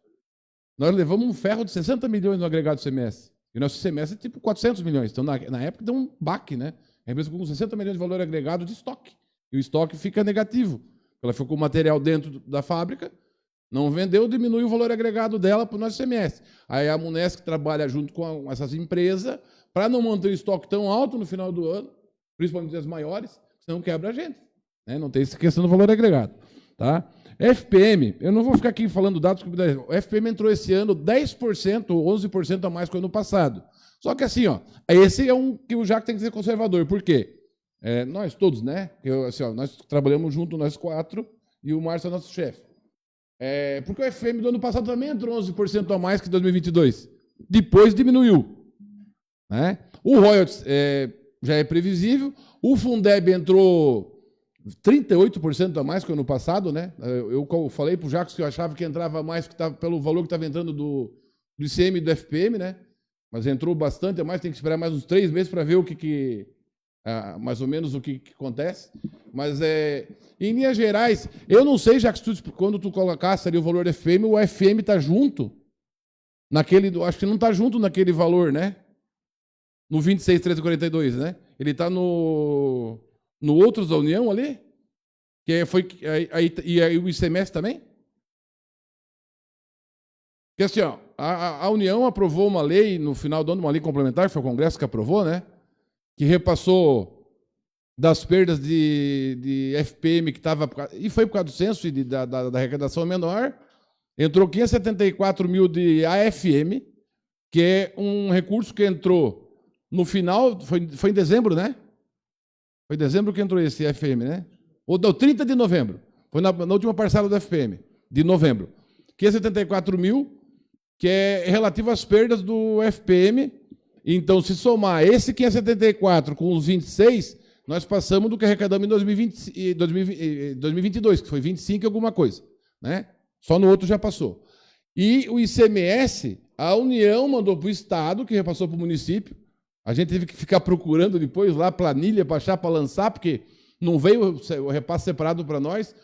Nós levamos um ferro de 60 milhões no agregado semestre. E o nosso semestre é tipo 400 milhões. Então, na época, deu um baque, né? A empresa ficou com 60 milhões de valor agregado de estoque. E o estoque fica negativo. Ela ficou com o material dentro da fábrica, não vendeu, diminui o valor agregado dela para o nosso semestre. Aí a Munesc trabalha junto com essas empresas para não manter o estoque tão alto no final do ano, principalmente as maiores, senão quebra a gente. Né? Não tem essa questão do valor agregado. Tá? FPM, eu não vou ficar aqui falando dados, o FPM entrou esse ano 10% ou 11% a mais que o ano passado. Só que assim, ó, esse é um que o Jacques tem que ser conservador. Por quê? Nós todos, né? Nós trabalhamos junto, nós 4, e o Márcio é nosso chefe. Porque o FPM do ano passado também entrou 11% a mais que 2022. Depois diminuiu. Né? O royalties já é previsível. O Fundeb entrou 38% a mais que o ano passado, né? Eu falei para o Jacques que eu achava que entrava mais pelo valor que estava entrando do ICM e do FPM, né? Mas entrou bastante a mais, tem que esperar mais uns 3 meses para ver mais ou menos o que acontece. Mas, em linhas gerais, eu não sei, Jacques, quando tu colocasse ali o valor do FPM, o FM está junto naquele, acho que não está junto naquele valor, né? No 26.342, né? Ele está no Outros da União ali? E aí o ICMS também? Porque assim, ó, a União aprovou uma lei no final do ano, uma lei complementar, foi o Congresso que aprovou, né? Que repassou das perdas de FPM que estava... E foi por causa do censo e da arrecadação menor. Entrou 574 mil de AFM, que é um recurso que entrou no final, foi em dezembro, né? Foi em dezembro que entrou esse FPM, né? Ou não, 30 de novembro. Foi na última parcela do FPM. de novembro. 574 mil, que é relativo às perdas do FPM. Então, se somar esse 574 com os 26, nós passamos do que arrecadamos em 2022, que foi 25 e alguma coisa, né? Só no outro já passou. E o ICMS, a União mandou para o Estado, que repassou para o município. A gente teve que ficar procurando depois lá planilha para achar, para lançar, porque não veio o repasse separado para nós.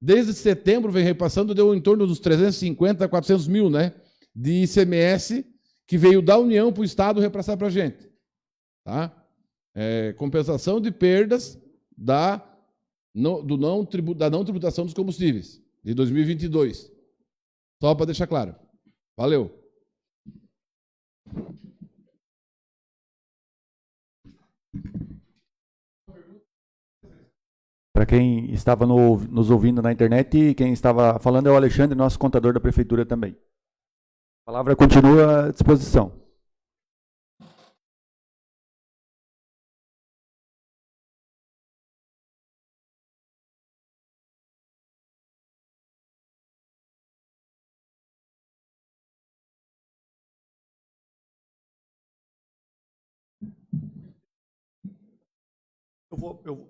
Desde setembro vem repassando, deu em torno dos 350 a 400 mil, né? De ICMS, que veio da União para o Estado repassar para a gente. Tá? Compensação de perdas da não tributação dos combustíveis, de 2022. Só para deixar claro. Valeu. Para quem estava nos ouvindo na internet, e quem estava falando é o Alexandre, nosso contador da Prefeitura também. A palavra continua à disposição.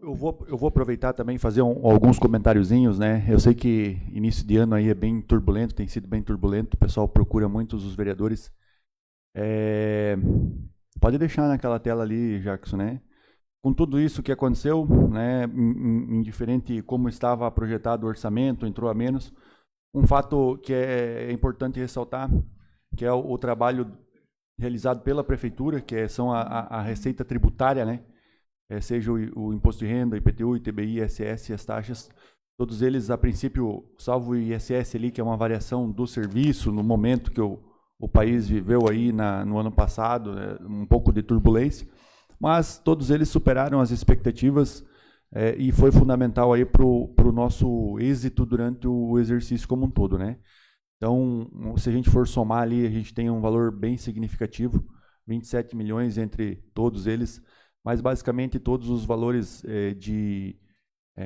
Eu vou aproveitar também e fazer alguns comentáriozinhos, né? Eu sei que início de ano aí é bem turbulento, tem sido bem turbulento, o pessoal procura muito os vereadores. Pode deixar naquela tela ali, Jackson, né? Com tudo isso que aconteceu, né, indiferente como estava projetado o orçamento, entrou a menos, um fato que é importante ressaltar, que é o trabalho realizado pela Prefeitura, que são a receita tributária, né? Seja o imposto de renda, IPTU, ITBI, ISS e as taxas, todos eles, a princípio, salvo o ISS ali, que é uma variação do serviço, no momento que o país viveu aí no ano passado, né, um pouco de turbulência, mas todos eles superaram as expectativas e foi fundamental aí para o nosso êxito durante o exercício como um todo, né? Então, se a gente for somar ali, a gente tem um valor bem significativo, 27 milhões entre todos eles, mas basicamente todos os valores de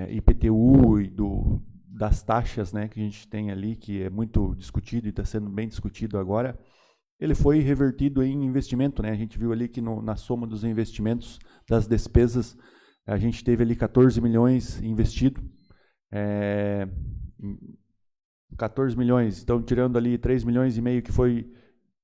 IPTU e das taxas, né, que a gente tem ali, que é muito discutido e está sendo bem discutido agora, ele foi revertido em investimento, né? A gente viu ali que na soma dos investimentos, das despesas, a gente teve ali 14 milhões investido, 14 milhões, então tirando ali 3 milhões e meio que foi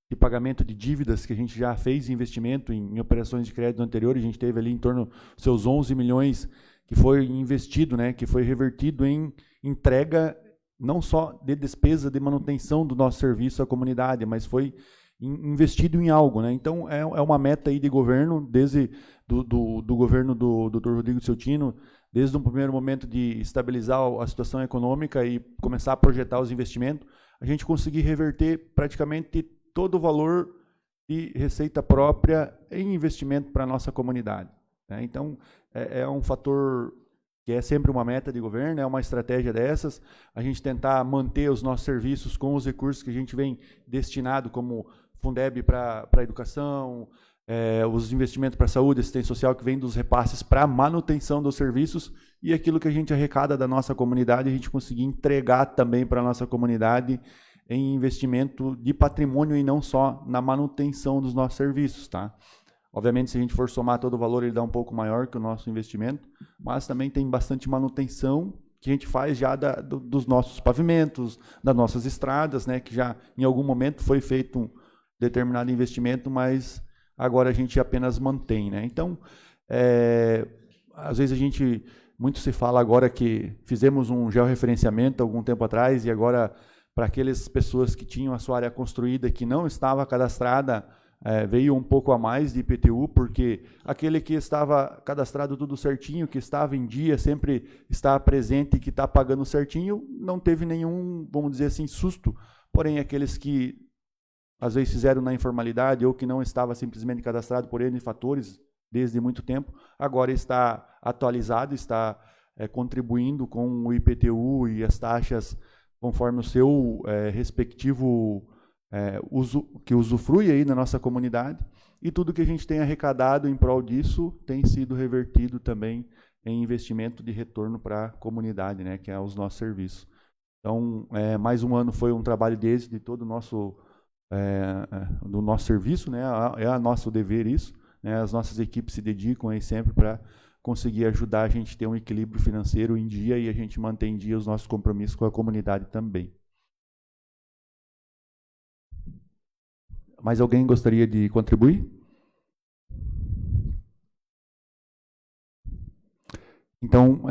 de pagamento de dívidas que a gente já fez investimento em operações de crédito anterior, a gente teve ali em torno dos seus 11 milhões que foi investido, né, que foi revertido em entrega não só de despesa de manutenção do nosso serviço à comunidade, mas foi investido em algo, né? Então é uma meta aí de governo, desde do governo do Dr. Rodrigo Ceuttino, desde um primeiro momento de estabilizar a situação econômica e começar a projetar os investimentos, a gente conseguir reverter praticamente todo o valor de receita própria em investimento para a nossa comunidade, né? Então, é um fator que é sempre uma meta de governo, é uma estratégia dessas, a gente tentar manter os nossos serviços com os recursos que a gente vem destinado, como Fundeb para a educação, os investimentos para a saúde, assistência social, que vem dos repasses para a manutenção dos serviços, e aquilo que a gente arrecada da nossa comunidade, a gente conseguir entregar também para a nossa comunidade em investimento de patrimônio e não só na manutenção dos nossos serviços, tá? Obviamente, se a gente for somar todo o valor, ele dá um pouco maior que o nosso investimento, mas também tem bastante manutenção que a gente faz já dos nossos pavimentos, das nossas estradas, né, que já em algum momento foi feito um determinado investimento, mas agora a gente apenas mantém, né? Então, às vezes muito se fala agora que fizemos um georreferenciamento algum tempo atrás e agora para aquelas pessoas que tinham a sua área construída que não estava cadastrada, veio um pouco a mais de IPTU, porque aquele que estava cadastrado tudo certinho, que estava em dia, sempre está presente e que está pagando certinho, não teve nenhum, vamos dizer assim, susto. Porém, aqueles que às vezes fizeram na informalidade ou que não estava simplesmente cadastrado por N fatores desde muito tempo, agora está atualizado, está contribuindo com o IPTU e as taxas conforme o seu respectivo que usufrui aí na nossa comunidade, e tudo que a gente tem arrecadado em prol disso tem sido revertido também em investimento de retorno para a comunidade, né, que é os nossos serviços. Então, mais um ano foi um trabalho de todo o nosso, do nosso serviço, né? É nosso dever isso, né? As nossas equipes se dedicam aí sempre para conseguir ajudar a gente a ter um equilíbrio financeiro em dia e a gente manter em dia os nossos compromissos com a comunidade também. Mais alguém gostaria de contribuir? Então,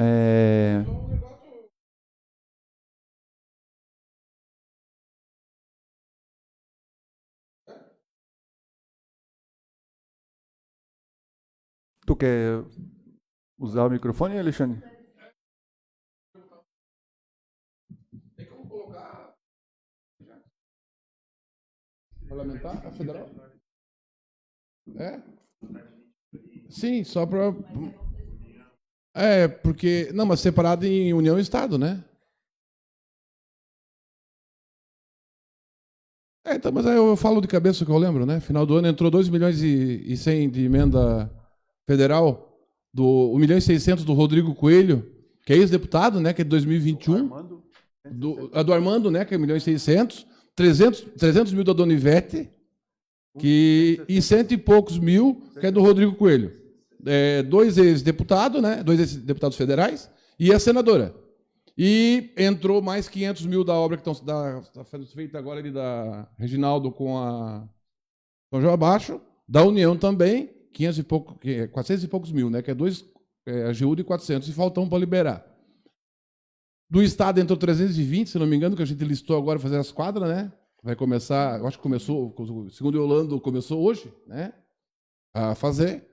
tu quer usar o microfone, Alexandre? Tem como colocar parlamentar, a federal? Sim, só para... porque... Não, mas separado em União e Estado, né? Então, mas aí eu falo de cabeça que eu lembro, né? Final do ano entrou 2 milhões e 100 de emenda federal, 1 milhão e 600 do Rodrigo Coelho, que é ex-deputado, né? Que é de 2021. Do Armando, né? Que é 1 milhão e 600. 300 mil da Dona Ivete, e 100 e poucos mil, que é do Rodrigo Coelho. 2 ex-deputados, né? 2 ex-deputados federais, e a senadora. E entrou mais 500 mil da obra que está sendo feita agora ali da Reginaldo com a São João Abaixo, da União também, 400 e poucos mil, né? Que é 2 AGU de 400, e faltam para liberar. Do Estado entrou 320, se não me engano, que a gente listou agora fazer as quadras, né? Vai começar, eu acho que começou, segundo o Yolando, começou hoje, né? A fazer.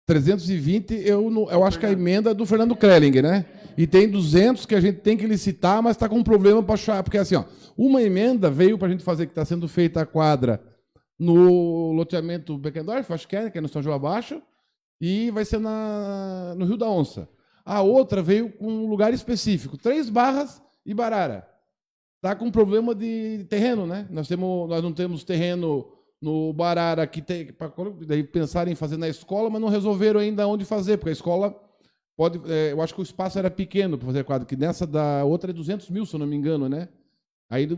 320, eu acho que a emenda é do Fernando Krelling, né? E tem 200 que a gente tem que licitar, mas está com um problema para achar. Porque assim, ó, uma emenda veio para a gente fazer, que está sendo feita a quadra no loteamento Beckendorf, acho que é no São João Abaixo, e vai ser no Rio da Onça. A outra veio com um lugar específico, 3 Barras e Barara. Está com problema de terreno, né? Nós não temos terreno no Barara que tem para pensar em fazer na escola, mas não resolveram ainda onde fazer, porque a escola pode... eu acho que o espaço era pequeno para fazer quadro, que nessa da outra é 200 mil, se eu não me engano, né? Aí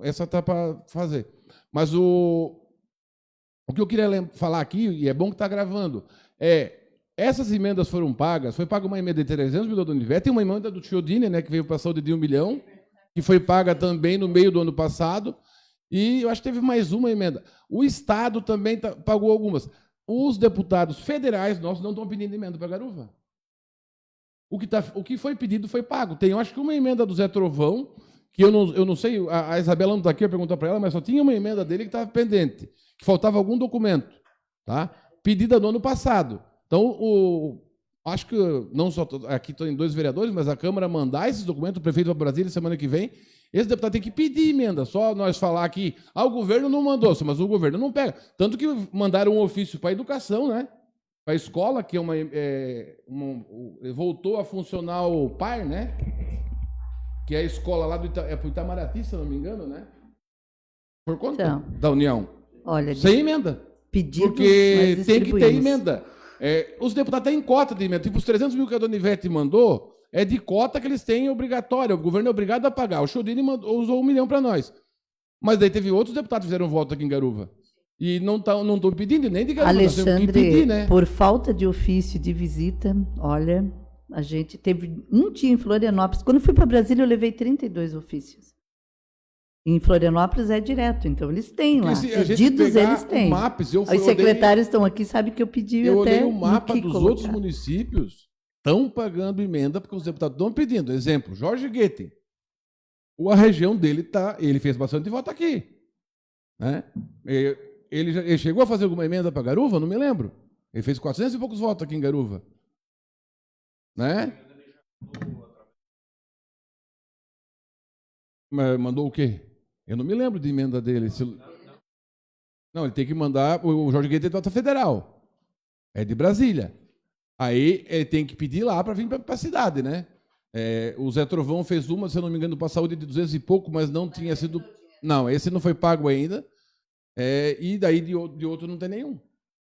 essa está para fazer. Mas o que eu queria falar aqui, e é bom que está gravando, essas emendas foram pagas, foi paga uma emenda de 300 mil da Dona Ivete e uma emenda do Chiodini, né, que veio para a saúde de 1 milhão, que foi paga também no meio do ano passado, e eu acho que teve mais uma emenda. O Estado também pagou algumas. Os deputados federais nossos não estão pedindo emenda para Garuva. O que foi pedido foi pago. Tem, eu acho que uma emenda do Zé Trovão, que eu não sei, a Isabela não está aqui, eu perguntar para ela, mas só tinha uma emenda dele que estava pendente, que faltava algum documento, tá? Pedida no ano passado. Então, acho que não só aqui estão em 2 vereadores, mas a Câmara mandar esses documentos, o prefeito para Brasília semana que vem, esse deputado tem que pedir emenda. Só nós falar aqui, o governo não mandou, mas o governo não pega. Tanto que mandaram um ofício para a educação, né? Para a escola, que voltou a funcionar o PAR, né? Que é a escola lá para o Itamaraty, se não me engano, né? Por conta da União. Olha, sem emenda. Pedidos, porque tem que ter emenda. Os deputados têm cota de emenda. Tipo, os 300 mil que a Dona Ivete mandou, é de cota que eles têm obrigatória. O governo é obrigado a pagar. O Chiodini usou 1 milhão para nós. Mas daí teve outros deputados que fizeram voto aqui em Garuva. E não estão pedindo nem de Garuva. Alexandre, nós temos que pedir, né? Por falta de ofício de visita, olha, a gente teve um dia em Florianópolis. Quando eu fui para Brasília, eu levei 32 ofícios. Em Florianópolis é direto, então eles têm lá. Pedidos eles têm. Os secretários estão aqui, sabem que eu pedi eu até. Eu olhei o mapa dos outros municípios, estão pagando emenda, porque os deputados estão pedindo. Exemplo, Jorge Goethe. A região dele ele fez bastante voto aqui. Né? Ele chegou a fazer alguma emenda para Garuva? Não me lembro. Ele fez 400 e poucos votos aqui em Garuva. Né? Mas mandou o quê? Eu não me lembro de emenda dele. Não, ele tem que mandar. O Jorge Goethe é de nota federal. É de Brasília. Aí ele tem que pedir lá para vir para a cidade, né? O Zé Trovão fez uma, se eu não me engano, para a saúde de 200 e pouco, mas não tinha sido. Não, esse não foi pago ainda. E daí de outro não tem nenhum.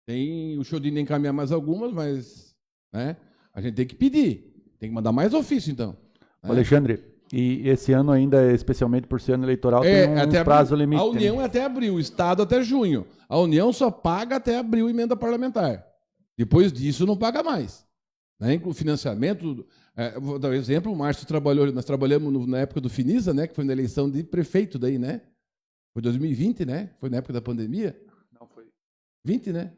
Tem o Chiodini encaminhar mais algumas, mas, né, a gente tem que pedir. Tem que mandar mais ofício, então. Alexandre, E esse ano ainda, especialmente por ser ano eleitoral, tem um prazo limite. A União é até abril, o Estado até junho. A União só paga até abril emenda parlamentar. Depois disso não paga mais. Né? O financiamento, vou dar um exemplo, o Márcio trabalhou, nós trabalhamos na época do Finisa, né, que foi na eleição de prefeito daí, né? Foi 2020, né? Foi na época da pandemia. Não, foi 20, né?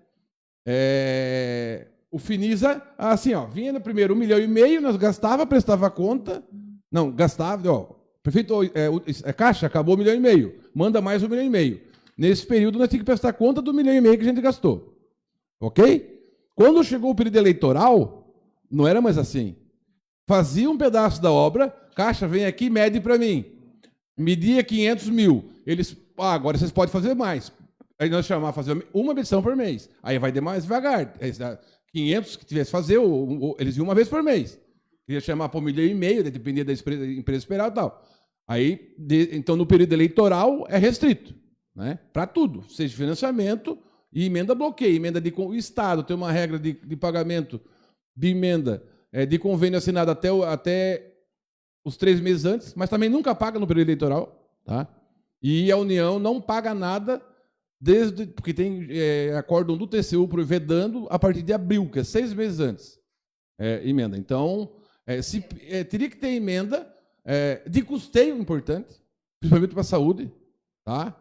O Finisa, assim, ó, vinha no primeiro 1,5 milhão, nós gastava, prestava conta. Não, gastava, ó, prefeito, Caixa, acabou 1,5 milhão. Manda mais 1,5 milhão. Nesse período, nós tínhamos que prestar conta do 1,5 milhão que a gente gastou. Ok? Quando chegou o período eleitoral, não era mais assim. Fazia um pedaço da obra, Caixa, vem aqui, mede para mim. Media 500 mil. Eles, agora vocês podem fazer mais. Aí nós chamamos fazer uma medição por mês. Aí vai mais devagar. 500 que tivesse que fazer, eles iam uma vez por mês. Queria chamar para 1,5 milhão, dependia da empresa esperar e tal. Aí, então, no período eleitoral, é restrito, né? Para tudo, seja financiamento e emenda bloqueio. Emenda o Estado tem uma regra de pagamento de emenda de convênio assinado até os 3 meses antes, mas também nunca paga no período eleitoral. Tá? E a União não paga nada, porque tem acórdão do TCU vedando a partir de abril, que é 6 meses antes. Emenda. Então, teria que ter emenda de custeio importante, principalmente para a saúde, tá?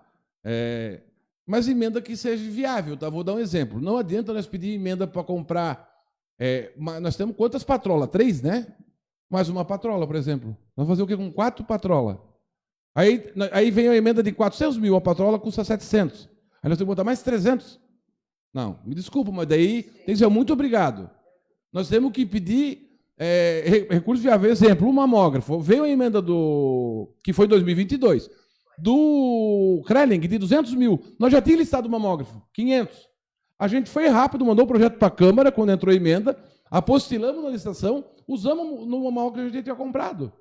Mas emenda que seja viável. Tá? Vou dar um exemplo. Não adianta nós pedir emenda para comprar. Nós temos quantas patrolas? 3, né? Mais uma patrola, por exemplo. Vamos fazer o quê com 4 patrolas? Aí vem a emenda de 400 mil, a patrola custa 700. Aí nós temos que botar mais 300. Não, me desculpa, mas daí tem que ser muito obrigado. Nós temos que pedir recursos viáveis. Exemplo, um mamógrafo. Veio a emenda que foi em 2022, do Krelling, de 200 mil. Nós já tínhamos listado o mamógrafo, 500. A gente foi rápido, mandou o projeto para a Câmara, quando entrou a emenda, apostilamos na licitação, usamos no mamógrafo que a gente tinha comprado.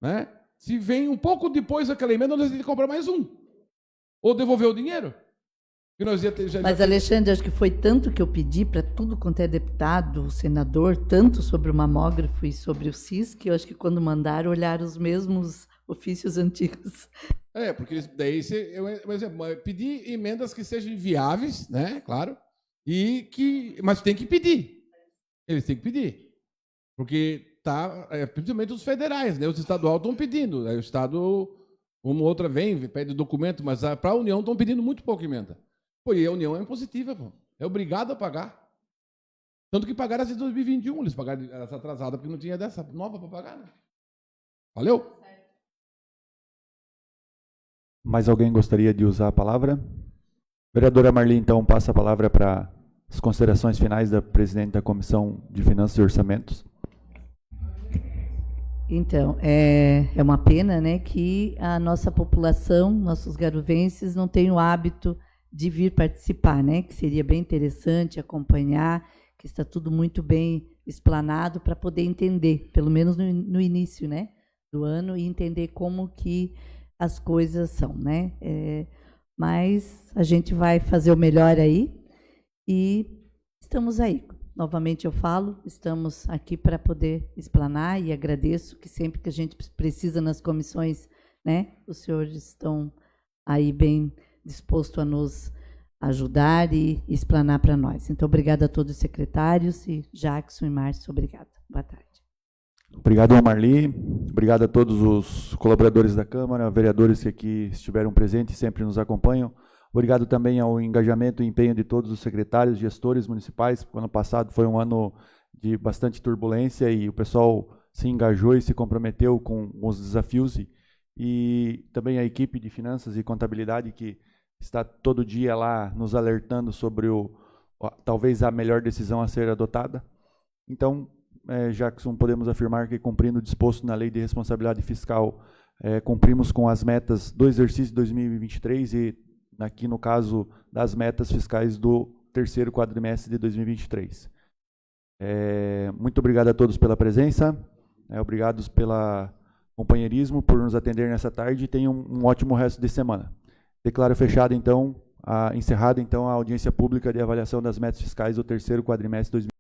Né? Se vem um pouco depois daquela emenda, nós temos que comprar mais um. Ou devolver o dinheiro. Que nós ia ter, Mas, Alexandre, acho que foi tanto que eu pedi para tudo quanto é deputado, senador, tanto sobre o mamógrafo e sobre o CIS, que eu acho que quando mandaram, olharam os mesmos ofícios antigos. Porque daí, por exemplo, pedir emendas que sejam viáveis, né? Claro, mas tem que pedir. Eles têm que pedir. Porque principalmente os federais, né? Os estaduais estão pedindo. Aí o Estado, uma ou outra pede documento, mas para a União estão pedindo muito pouca emenda. E a União é impositiva, pô. É obrigado a pagar. Tanto que pagaram as de 2021, eles pagaram essa atrasada, porque não tinha dessa nova para pagar. Né? Valeu? Mais alguém gostaria de usar a palavra? Vereadora Marli, então, passa a palavra para as considerações finais da presidente da Comissão de Finanças e Orçamentos. Então, é uma pena, né, que a nossa população, nossos garuvenses, não tenham o hábito de vir participar, né, que seria bem interessante acompanhar, que está tudo muito bem explanado para poder entender, pelo menos no início, né, do ano, e entender como que as coisas são, né? Mas a gente vai fazer o melhor aí e estamos aí. Novamente eu falo, estamos aqui para poder explanar e agradeço que sempre que a gente precisa nas comissões, né, os senhores estão aí bem dispostos a nos ajudar e explanar para nós. Então, obrigada a todos os secretários e Jackson e Márcio, obrigada. Boa tarde. Obrigado, Marli. Obrigado a todos os colaboradores da Câmara, vereadores que aqui estiveram presentes e sempre nos acompanham. Obrigado também ao engajamento e empenho de todos os secretários, gestores municipais. O ano passado foi um ano de bastante turbulência e o pessoal se engajou e se comprometeu com os desafios. E também a equipe de finanças e contabilidade que está todo dia lá nos alertando sobre talvez a melhor decisão a ser adotada. Então, Jackson, podemos afirmar que, cumprindo o disposto na Lei de Responsabilidade Fiscal, cumprimos com as metas do exercício de 2023 e, aqui no caso, das metas fiscais do terceiro quadrimestre de 2023. Muito obrigado a todos pela presença, obrigados pelo companheirismo, por nos atender nessa tarde e tenham um ótimo resto de semana. Declaro fechada, então, encerrada então, a audiência pública de avaliação das metas fiscais do terceiro quadrimestre de 2023.